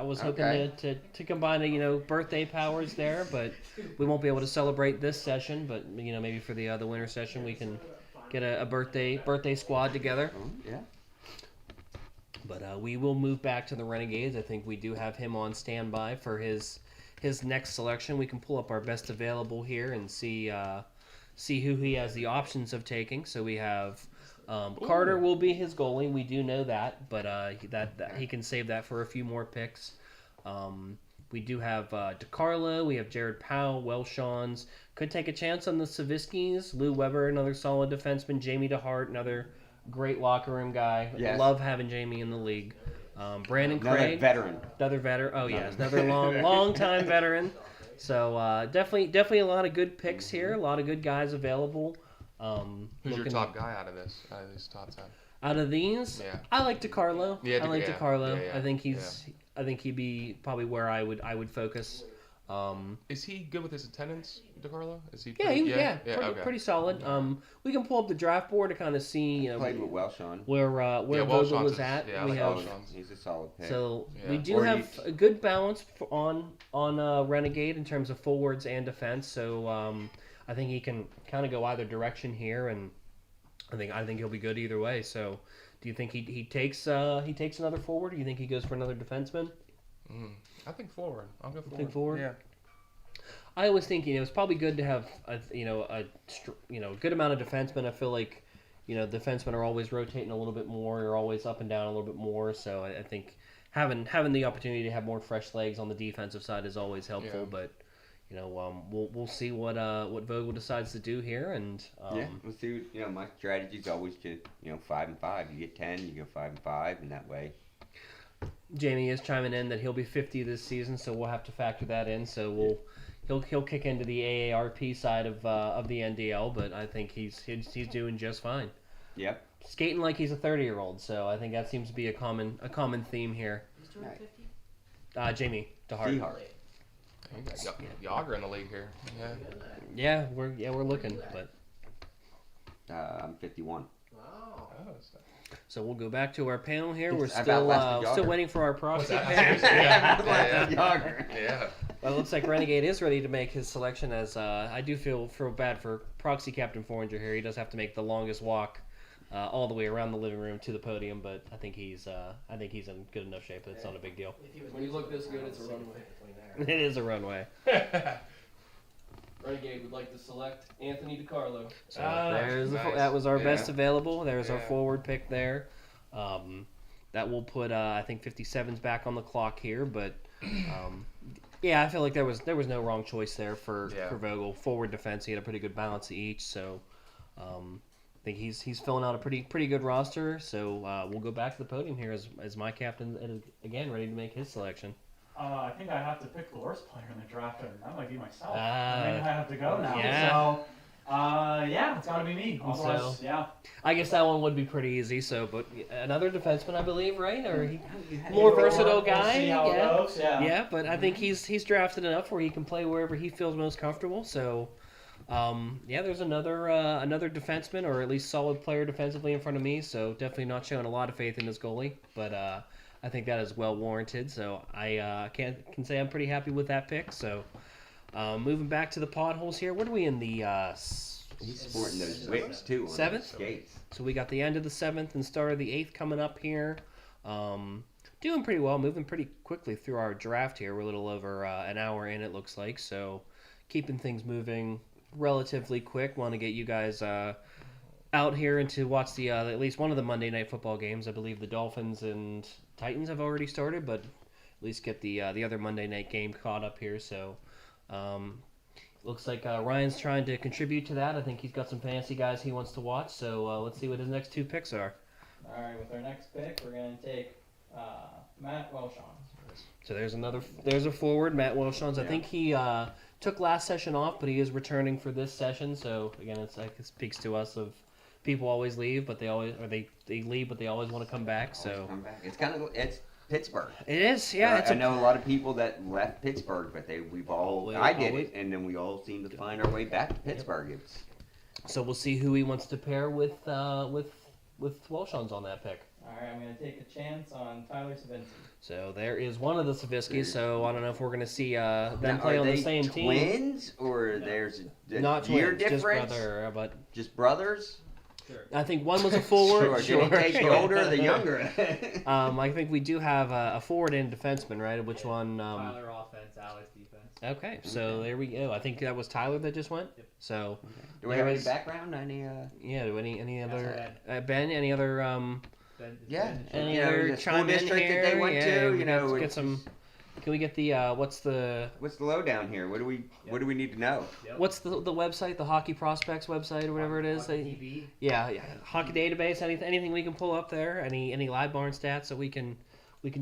was hoping to combine birthday powers there, but we won't be able to celebrate this session. But maybe for the winter session we can get a birthday squad together. Yeah. But we will move back to the Renegades. I think we do have him on standby for his next selection. We can pull up our best available here and see who he has the options of taking. So we have Carter will be his goalie. We do know that, but that he can save that for a few more picks. We do have DiCarlo. We have Jared Powell, Welshons. Could take a chance on the Saviskis. Lou Weber, another solid defenseman. Jamie DeHart, another great locker room guy. Yes. Love having Jamie in the league. Brandon Craig, another veteran. Oh yes, another long time veteran. So definitely a lot of good picks here. A lot of good guys available. Who's your top guy out of these top 10? Out of these, yeah. I like DiCarlo. Yeah, I like DiCarlo. Yeah. I think he'd be probably where I would focus. Is he good with his attendance, DiCarlo? Is he? Pretty solid. We can pull up the draft board to kind of see. Played with Welshon. Where Vogel was at. He's a solid pick. So we do have a good balance on Renegade in terms of forwards and defense. So I think he can kind of go either direction here, and I think he'll be good either way. So do you think he takes another forward? Or do you think he goes for another defenseman? I think forward. I'll go forward. Think forward? Yeah. I always think it's probably good to have a good amount of defensemen. I feel like defensemen are always rotating a little bit more. You're always up and down a little bit more. So I think having the opportunity to have more fresh legs on the defensive side is always helpful. Yeah. But we'll see what Vogel decides to do here, and we'll see. My strategy is always to 5 and 5. You get 10, you go 5 and 5, and that way. Jamie is chiming in that he'll be 50 this season, so we'll have to factor that in. So he'll kick into the AARP side of the NDL, but I think he's doing just fine. Yep. Skating like he's a 30-year-old, so I think that seems to be a common theme here. Who's doing 50? Jamie DeHart. You got Yager in the league here. Yeah. We're looking, but I'm 51. Wow. So we'll go back to our panel here. We're still waiting for our proxy pick. Yeah. Well, it looks like Renegade is ready to make his selection. As I do feel bad for proxy Captain Forringer here. He does have to make the longest walk all the way around the living room to the podium, but I think he's in good enough shape that it's not a big deal. When you look this good, it's a runway. It is a runway. Renegade would like to select Anthony DiCarlo. So that was our best available. There's our forward pick there. That will put I think 57's back on the clock here, but I feel like there was no wrong choice there for Vogel. Forward defense, he had a pretty good balance of each, so I think he's filling out a pretty good roster. So we'll go back to the podium here as my captain again ready to make his selection. I think I have to pick the worst player in the draft, and that might be myself. Maybe I have to go now. Yeah. So Yeah, it's got to be me. Otherwise, yeah. I guess that one would be pretty easy. So, but another defenseman, I believe, right? Or more versatile guy. We'll see how it goes. Yeah, but I think he's drafted enough where he can play wherever he feels most comfortable. So, there's another defenseman, or at least solid player defensively in front of me. So definitely not showing a lot of faith in this goalie, but I think that is well warranted. So I can say I'm pretty happy with that pick. So moving back to the potholes here, what are we in the? He's sporting those whips too. On Seventh? those skates. So we got the end of the 7th and start of the 8th coming up here. Doing pretty well, moving pretty quickly through our draft here. We're a little over an hour in, it looks like. So keeping things moving relatively quick. Want to get you guys out here and to watch the at least one of the Monday Night Football games. I believe the Dolphins and Titans have already started, but at least get the other Monday night game caught up here. So looks like Ryan's trying to contribute to that. I think he's got some fancy guys he wants to watch. So let's see what his next 2 picks are. All right, with our next pick, we're going to take Matt Welshon. So there's a forward, Matt Welshons. I think he took last session off, but he is returning for this session. So again, it speaks to us of people always leave, but they leave, but they always want to come back. So Come back. It's Pittsburgh. it is, yeah. I know a lot of people that left Pittsburgh, but I did it, and then we all seem to find our way back to Pittsburgh. So we'll see who he wants to pair with Welshons on that pick. All right, I'm going to take a chance on Tyler Savinski. So there is one of the Saviskis. So I don't know if we're going to see them Now, play are on the they same team. twins, or there's a Not year twins, just difference? brother, but Just brothers? I think one was a forward. Sure. Did he take the older or the younger? I think we do have a forward and defenseman, right? Which one? Tyler offense, Alex defense. Okay, so there we go. I think that was Tyler that just went. Yep. So Do we have any background? Any? yeah. Do any other Ben. Ben? Any other Yeah. Any You know, other the school chime in district here? that they went Yeah, to. we You know, get some. Can we get the what's the lowdown here? What do we need to know? what's the website? The Hockey Prospects website or whatever it is. TV. Yeah, hockey database. Anything we can pull up there? Any live barn stats that we can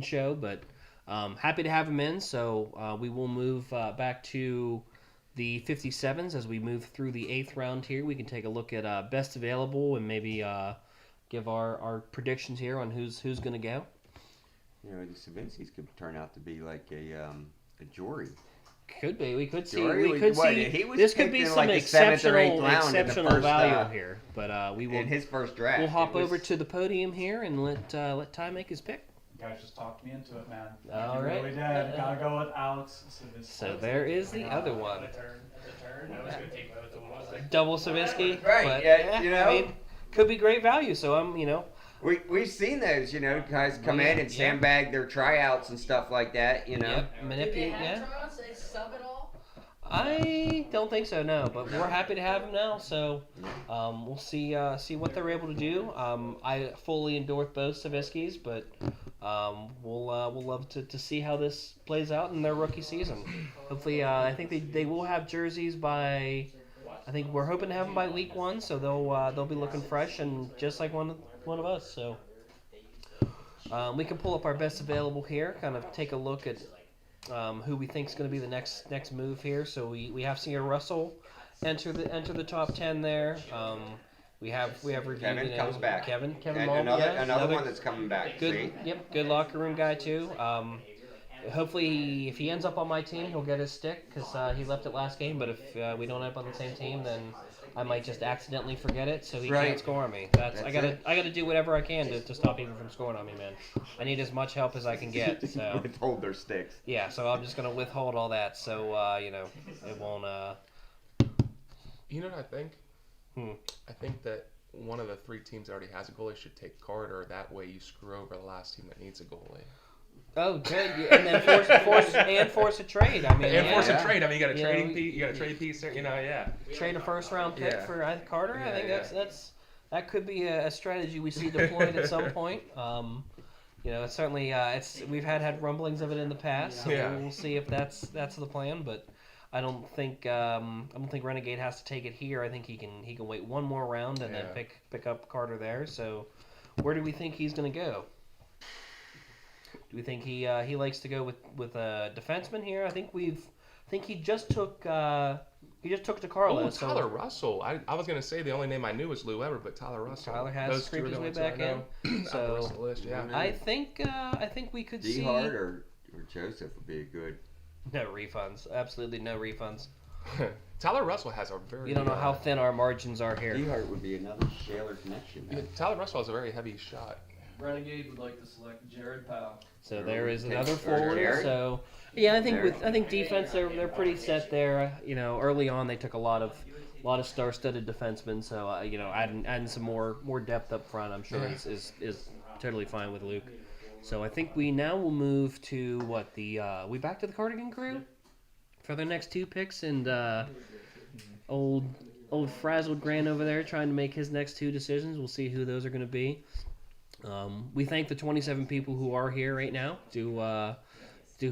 show? But happy to have him in. So we will move back to the 57s as we move through the 8th round here. We can take a look at best available and maybe give our predictions here on who's going to go. You know, the Savinskis could turn out to be like a Jory. Could be. We could see. Jory We could what, see. he was This could picked be in, some like, the 7th or 8th exceptional round in the first, value here. But we will. In his first draft. We'll hop It was- over to the podium here and let Ty make his pick. You guys just talked me into it, man. All You right. really did. Gotta go with Alex Savinski. So there is the other one. At the turn, I was going to take both of them. I was like, Double Savinsky. Right, But, yeah, you know. I mean, could be great value. So I'm, We've seen those, you know, guys come in and sandbag their tryouts and stuff like that, you know. Yep, manipulate. Yeah. tryouts? They sub it all? I don't think so, no. But we're happy to have him now. So we'll see what they're able to do. I fully endorse both Saviskis, but we'll love to see how this plays out in their rookie season. Hopefully, I think they will have jerseys by. I think we're hoping to have them by week 1, so they'll be looking fresh and just like one of us. So we can pull up our best available here, kind of take a look at who we think is going to be the next move here. So we have Sierra Russell enter the top 10 there. We have reviewed Kevin comes back. Kevin And Mulvey, another one that's coming back. good. See? Yep, good locker room guy too. Hopefully, if he ends up on my team, he'll get his stick because he left it last game. But if we don't end up on the same team, then I might just accidentally forget it, so he Right. can't score on me. That's I it. gotta do whatever I can to stop him from scoring on me, man. I need as much help as I can get. So Hold their sticks. yeah, so I'm just gonna withhold all that. So it won't. You know what I think? Hmm. I think that one of the 3 teams that already has a goalie should take Carter. That way you screw over the last team that needs a goalie. Oh, good. And then force a trade. I mean, And force yeah. a trade. I mean, you got a You know, trading piece. You got a trade piece. You know, yeah. Trade a first round pick Yeah. for Carter. I think Yeah, that could be a strategy we see deployed at some point. It's certainly we've had rumblings of it in the past, so Yeah. we'll see if that's the plan. But I don't think Renegade has to take it here. I think he can wait one more round and then Yeah. pick up Carter there. So where do we think he's going to go? Do we think he likes to go with a defenseman here? I think he just took He just took to Oh, Carlos. Tyler Russell. I was gonna say the only name I knew was Lou Weber, but Tyler Russell. Tyler has Those two creeped are his the way ones that back I know. in. Off the So rest of the list, yeah. I think we could see D-Hart or Joseph would be a good. no refunds. Absolutely no refunds. Tyler Russell has a very. You don't know how thin our margins are here. D-Hart would be another Shaler connection. Yeah, Tyler Russell has a very heavy shot. Renegade would like to select Jared Powell. So there is Take another Jared. forward. So yeah, I think Jared. I think defense they're pretty set there. You know, early on they took a lot of star-studded defensemen. So adding some more depth up front, I'm sure is totally fine with Luke. So I think we now will move to what we back to the Cardigan Crew for their next 2 picks, and old frazzled Grant over there trying to make his next 2 decisions. We'll see who those are going to be. We thank the 27 people who are here right now. Do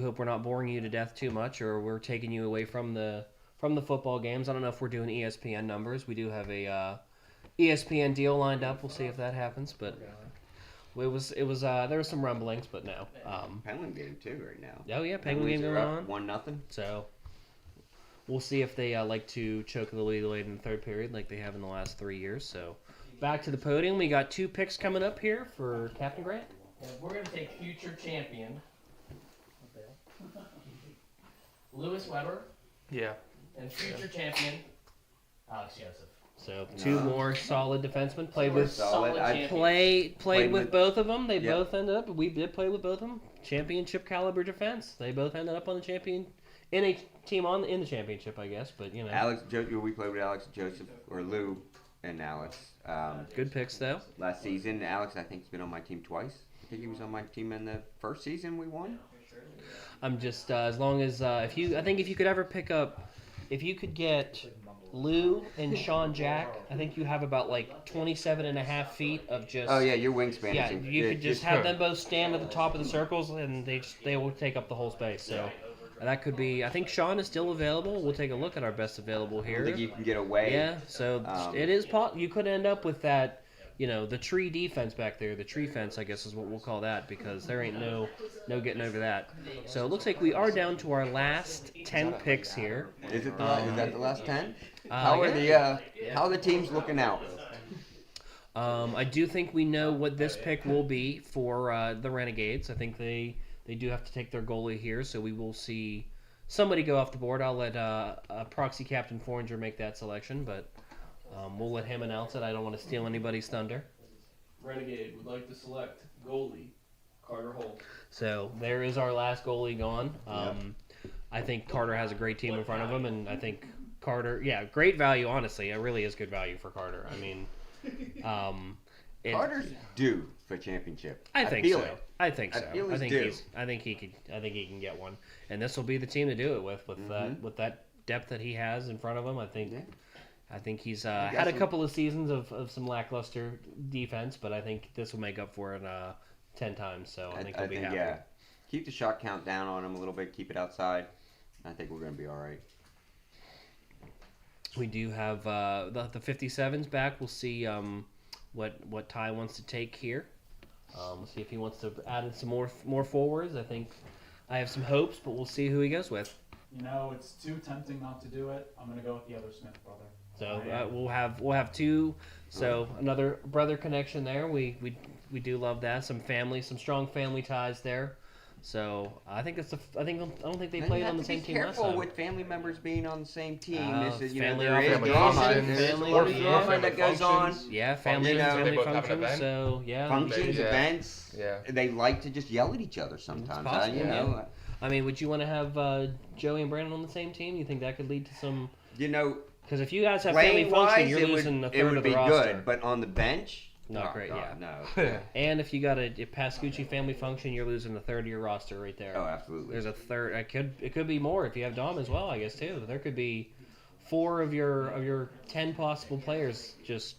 hope we're not boring you to death too much, or we're taking you away from the football games. I don't know if we're doing ESPN numbers. We do have a ESPN deal lined up. We'll see if that happens, but it was there was some rumblings, but no. Penguin game too right now. Oh yeah, Penguin game going on. 1-0. So we'll see if they like to choke the lead late in the third period like they have in the last 3 years. So back to the podium. We got 2 picks coming up here for Captain Grant. And we're going to take future champion Lewis Weber Yeah. and future champion Alex Joseph. So 2 more solid defensemen. Played with Solid. I played Played with with- both of them. They Yep. both ended up. We did play with both of them. Championship caliber defense. They both ended up on the champion in a team in the championship, I guess. But you know, We played with Alex, Joseph, or Lou, and Alex. good picks though. Last season, Alex, I think, has been on my team twice. I think he was on my team in the first season we won. I'm just as long as if you could ever pick up, if you could get Lou and Sean Jack, I think you have about like 27.5 feet of just. Oh yeah, your wingspan. Yeah, is you could just have them both stand at the top of the circles, and they will take up the whole space. So that could be. I think Sean is still available. We'll take a look at our best available I here. think you can get away. Yeah, so Um, it is. You could end up with that. You know, the tree defense back there, the tree fence, I guess is what we'll call that, because there ain't no getting over that. So it looks like we are down to our last 10 picks here. Is it is that the last 10? How are how are the teams looking out? I do think we know what this pick will be for the Renegades. I think they do have to take their goalie here, so we will see somebody go off the board. I'll let Proxy Captain Forringer make that selection, but we'll let him announce it. I don't want to steal anybody's thunder. Renegade would like to select goalie Carter Holt. So there is our last goalie gone. I think Carter has a great team in front of him, and I think Carter, great value, honestly. It really is good value for Carter. I mean, Carter's due for championship. I think feel so. it. I think so. I feel I he's think due. I think he can get one, and this will be the team to do it with that depth that he has in front of him. I think. Yeah. I think he's got had a some- couple of seasons of some lackluster defense, but I think this will make up for it 10 times. So I think he'll be happy. yeah. Keep the shot count down on him a little bit. Keep it outside. I think we're going to be all right. We do have the 57s back. We'll see what Ty wants to take here. We'll see if he wants to add in some more forwards. I think I have some hopes, but we'll see who he goes with. You know, it's too tempting not to do it. I'm gonna go with the other Smith brother. So we'll have 2. So another brother connection there. We do love that. Some strong family ties there. So I think I don't think they And played you on have the to same be team last careful time. with family members being on the same team. Oh, This is, family there is family drama. functions. There's Family- a yeah. drama that goes on. Yeah, family You know, family they both have an functions. event. So yeah, Functions, Yeah. events. Yeah. They like to just yell at each other sometimes. possible, you know. I mean, would you want to have Joey and Brandon on the same team? You think that could lead to some? You know, Because if you guys have family playing function, wise, you're it losing would, a it third would of the be roster. good. But on the bench, Not oh, great, God, yeah. No. And if you got a Pascucci family function, you're losing a third of your roster right there. Oh, absolutely. There's a third. It could be more if you have Dom as well, I guess too. There could be 4 of your 10 possible players just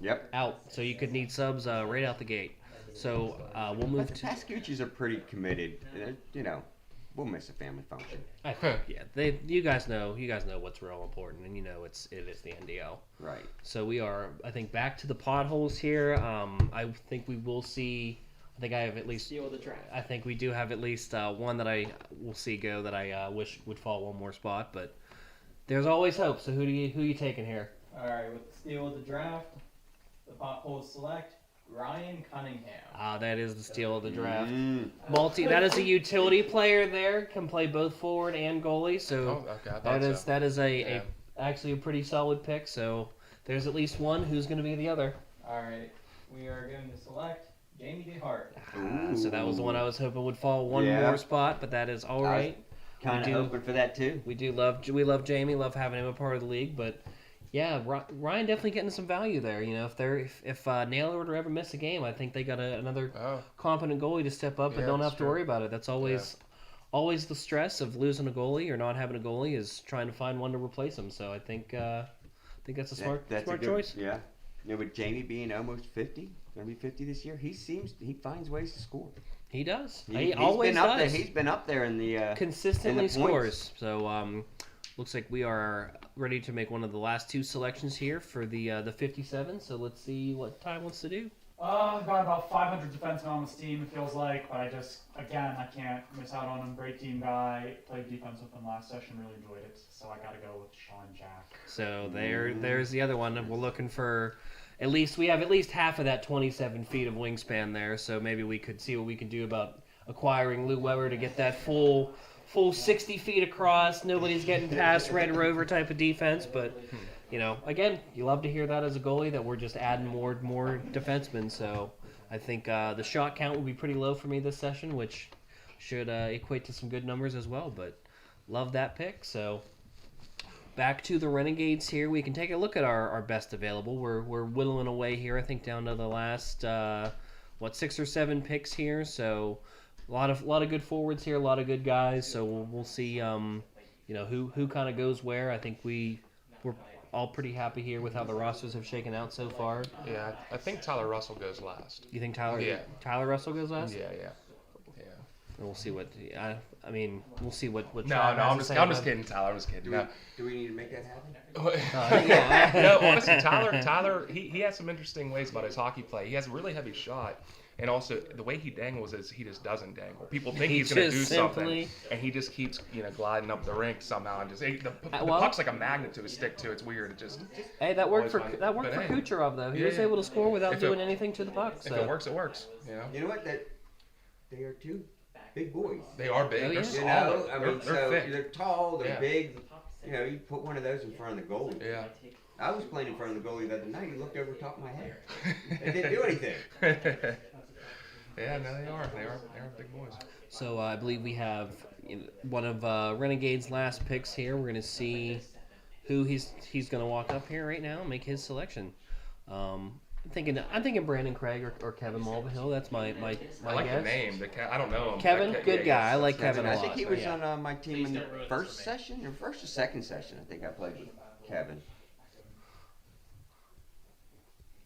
Yep. out. So you could need subs right out the gate. So we'll move But the to. Pascucci's are pretty committed. You know, we'll miss a family function. I think, yeah, you guys know what's real important, and it is the NDL. Right. So we are, I think, back to the potholes here. I think we will see. I think I have at least. Deal with the draft. I think we do have at least one that I will see go that I wish would fall one more spot, but There's always hope. So who you taking here? All right, with the steal of the draft, the Pop Holes select Ryan Cunningham. That is the steal of the draft. Mm. That is a utility player there. Can play both forward and goalie. So okay, I thought that is actually a pretty solid pick. So there's at least one. Who's going to be the other? All right, we are going to select Jamie DeHart. So that was the one I was hoping would fall one more spot, but that is all right. Kind of hoping for that too. We love Jamie, love having him a part of the league, but yeah, Ryan definitely getting some value there. You know, if Naylor were to ever miss a game, I think they got another competent goalie to step up and don't have to worry about it. That's always the stress of losing a goalie or not having a goalie is trying to find one to replace him. So I think that's a smart choice. Yeah. You know, with Jamie being almost 50, going to be 50 this year, he finds ways to score. He does. He always does. He's been up there in the consistently in the scores. So looks like we are ready to make one of the last two selections here for the 57. So let's see what Ty wants to do. I've got about 500 defensemen on this team, it feels like, but I can't miss out on him. Great team guy, played defense with him last session, really enjoyed it, so I got to go with Sean Jack. So there's the other one. We're looking for we have at least half of that 27 feet of wingspan there, so maybe we could see what we can do about acquiring Lou Weber to get that full 60 feet across. Nobody's getting past Red Rover type of defense, but you know, again, you love to hear that as a goalie that we're just adding more defensemen. So I think the shot count will be pretty low for me this session, which should equate to some good numbers as well. But love that pick. So back to the Renegades here. We can take a look at our best available. We're whittling away here, I think, down to the last 6 or 7 picks here. So a lot of good forwards here, a lot of good guys. So we'll see who kind of goes where. I think we're all pretty happy here with how the rosters have shaken out so far. Yeah, I think Tyler Russell goes last. You think Tyler Russell goes last? Yeah. And we'll see what we'll see what. No, I'm just kidding, Tyler. I'm just kidding. Do we need to make that happen? No, honestly, Tyler, he has some interesting ways about his hockey play. He has a really heavy shot, and also the way he dangles is he just doesn't dangle. People think he's going to do something, and he just keeps gliding up the rink somehow, and just the puck's like a magnet to his stick too. It's weird. It just that worked for Kucherov though. He was able to score without doing anything to the puck. So. If it works, it works. You know what? They are too big boys. They are big. They're solid. I mean, they're tall. They're big. You know, you put one of those in front of the goalie. Yeah. I was playing in front of the goalie the other night. He looked over the top of my head. They didn't do anything. Yeah, no, they are. They are big boys. So I believe we have one of Renegade's last picks here. We're going to see who he's going to walk up here right now and make his selection. I'm thinking Brandon Craig or Kevin Mulvihill. That's my I like guess. the name. I don't know him. Kevin, good guy. I like Kevin a lot. I think he was on my team in the first session or first or second session. I think I played with Kevin.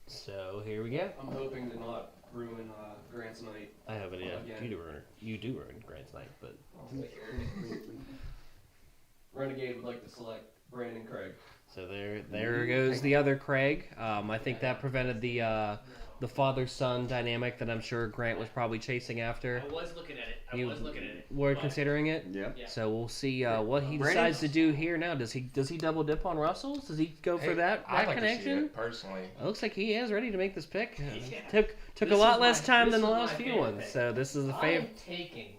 So here we go. I'm hoping to not ruin Grant's night. I have it. Yeah, you do ruin Grant's night, but Renegade would like to select Brandon Craig. So there goes the other Craig. I think that prevented the father-son dynamic that I'm sure Grant was probably chasing after. I was looking at it. We're considering it. Yeah. So we'll see what he decides to do here now. Does he double dip on Russell's? Does he go for that I'd like connection? To see it, personally. It looks like he is ready to make this pick. Took a lot less time than the last few ones. Pick. So this is the favorite. I'm taking,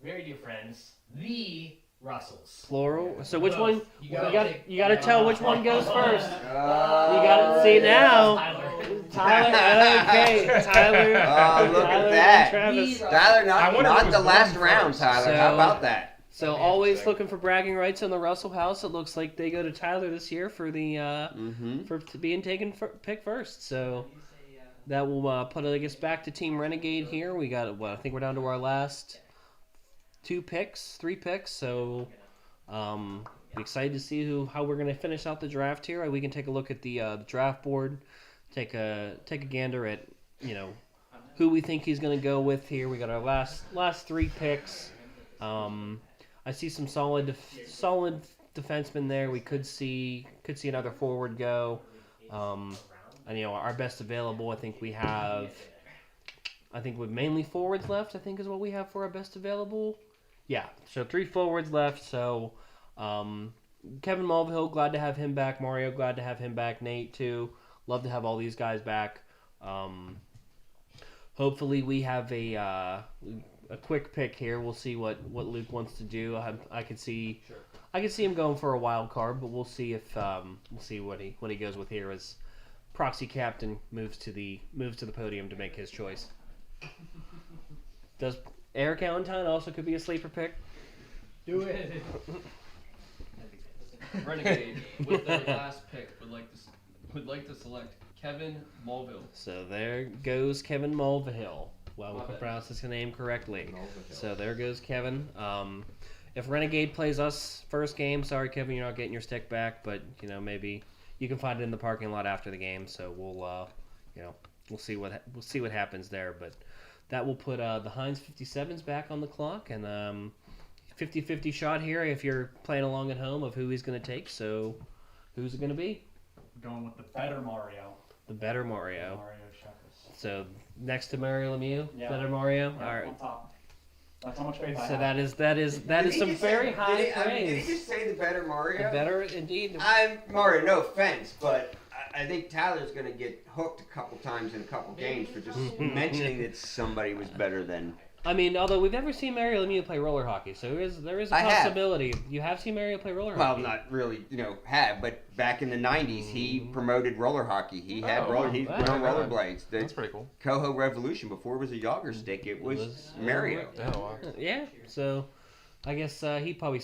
very dear friends, the Russells. Floral. So which one? You gotta tell which one goes first. You You gotta see now. Tyler. Okay, Tyler. Oh, look Tyler at that. Travis. Tyler, not the last round, Tyler. How about that? So always looking for bragging rights on the Russell house. It looks like they go to Tyler this year for the for being taken pick first. So that will put us back to Team Renegade here. We got I think we're down to our last 3 picks. So I'm excited to see how we're going to finish out the draft here. We can take a look at the draft board, take a gander at who we think he's going to go with here. We got our last 3 picks. I see some solid defensemen there. We could see another forward go. And our best available, I think with mainly forwards left, I think is what we have for our best available. Yeah, so 3 forwards left. So Kevin Mulvihill, glad to have him back. Mario, glad to have him back. Nate too. Love to have all these guys back. Hopefully we have a quick pick here. We'll see what Luke wants to do. I could see him going for a wild card, but we'll see if we'll see what he goes with here as proxy captain moves to the podium to make his choice. Does Eric Allentown also could be a sleeper pick? Do it. Renegade with their last pick would like to select Kevin Mulvihill. So there goes Kevin Mulvihill. Well, we can pronounce his name correctly. So there goes Kevin. If Renegade plays us first game, sorry Kevin, you're not getting your stick back, but maybe you can find it in the parking lot after the game. So we'll see what happens there. But that will put the Heinz 57s back on the clock, and 50-50 shot here if you're playing along at home of who he's going to take. So who's it going to be? Going with the better Mario. The better Mario. Mario Shepherd. So next to Mario Lemieux, Yeah. better Mario. Yeah, All right. on top. That's how much faith I So have. that is some very high Did he praise. just say the better Mario? The better indeed. Mario, no offense, but I think Tyler's going to get hooked a couple times in a couple games for just mentioning that somebody was better than. I mean, although we've never seen Mario Lemieux play roller hockey, so there is a possibility. You have seen Mario play roller Well, hockey. not really, but back in the '90s, he promoted roller hockey. He had he wow. went on rollerblades. The That's pretty cool. Coho Revolution, before it was a Yager stick, it was Mario. Oh, wow. Yeah. So I guess he probably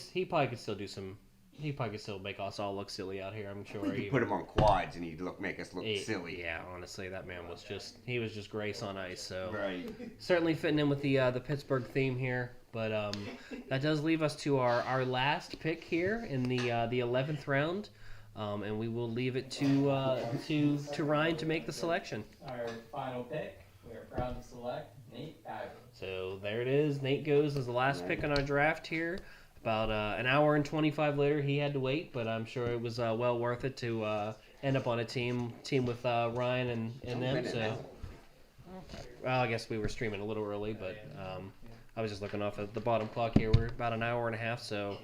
could still do some. He probably could still make us all look silly out here. I'm sure. We could put him on quads and he'd make us look silly. Yeah, honestly, that man was just grace on ice. So Right. certainly fitting in with the Pittsburgh theme here. But that does leave us to our last pick here in the 11th round, and we will leave it to Ryan to make the selection. Our final pick, we are proud to select Nate Bagger. So there it is. Nate goes as the last pick in our draft here. About an hour and 25 later, he had to wait, but I'm sure it was well worth it to end up on a team with Ryan and them. So, well, I guess we were streaming a little early, but I was just looking off at the bottom clock here. We're about an hour and a half. So,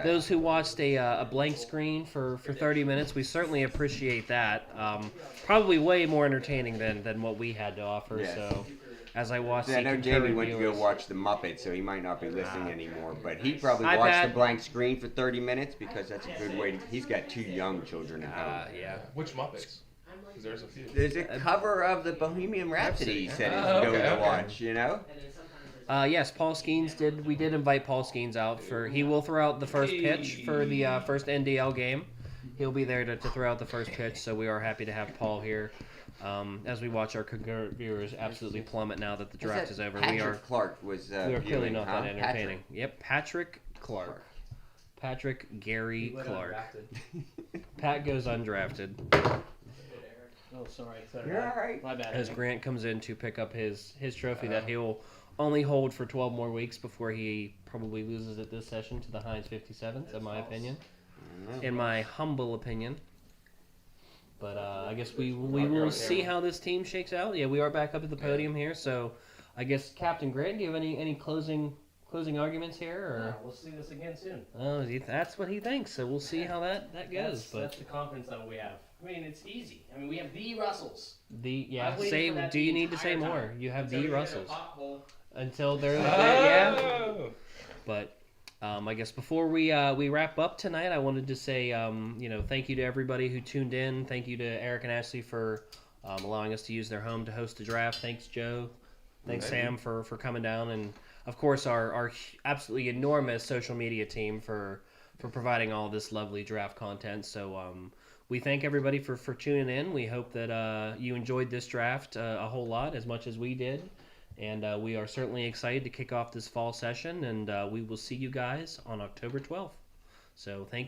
those who watched a blank screen for 30 minutes, we certainly appreciate that. Probably way more entertaining than what we had to offer. Yes. So. As I watched, I know Jamie went to go watch the Muppets, so he might not be listening anymore. But he probably watched the blank screen for 30 minutes because that's a good way to. He's got 2 young children at home. Yeah. Which Muppets? Because there's a few. There's a cover of the Bohemian Rhapsody he said he's going to watch. Yes, Paul Skeens did. We did invite Paul Skeens out he will throw out the first pitch for the first NDL game. He'll be there to throw out the first pitch. So we are happy to have Paul here. As we watch our concurrent viewers absolutely plummet now that the draft is over. Patrick Clark was. We are clearly not that entertaining. Patrick. Yep, Patrick Clark. Patrick Gary Clark. Pat goes undrafted. Oh, sorry. You're all right. My bad. As Grant comes in to pick up his trophy that he'll only hold for 12 more weeks before he probably loses it this session to the Heinz 57s, in my opinion. In my humble opinion. But I guess we will see how this team shakes out. Yeah, we are back up at the podium here, so I guess Captain Grant, do you have any closing arguments here? Or? Yeah, we'll see this again soon. Oh, that's what he thinks, so we'll see how that goes. That's the confidence that we have. I mean, it's easy. I mean, we have the Russells. Do you I've waited for that the need to say entire more? time. You have Until the you hit a Russells. pothole. Until they're yeah. But I guess before we wrap up tonight, I wanted to say thank you to everybody who tuned in. Thank you to Eric and Ashley for allowing us to use their home to host the draft. Thanks, Joe. Thanks, Sam, for coming down, and of course our absolutely enormous social media team for providing all this lovely draft content. So we thank everybody for tuning in. We hope that you enjoyed this draft a whole lot as much as we did. And we are certainly excited to kick off this fall session, and we will see you guys on October 12th. So thank you.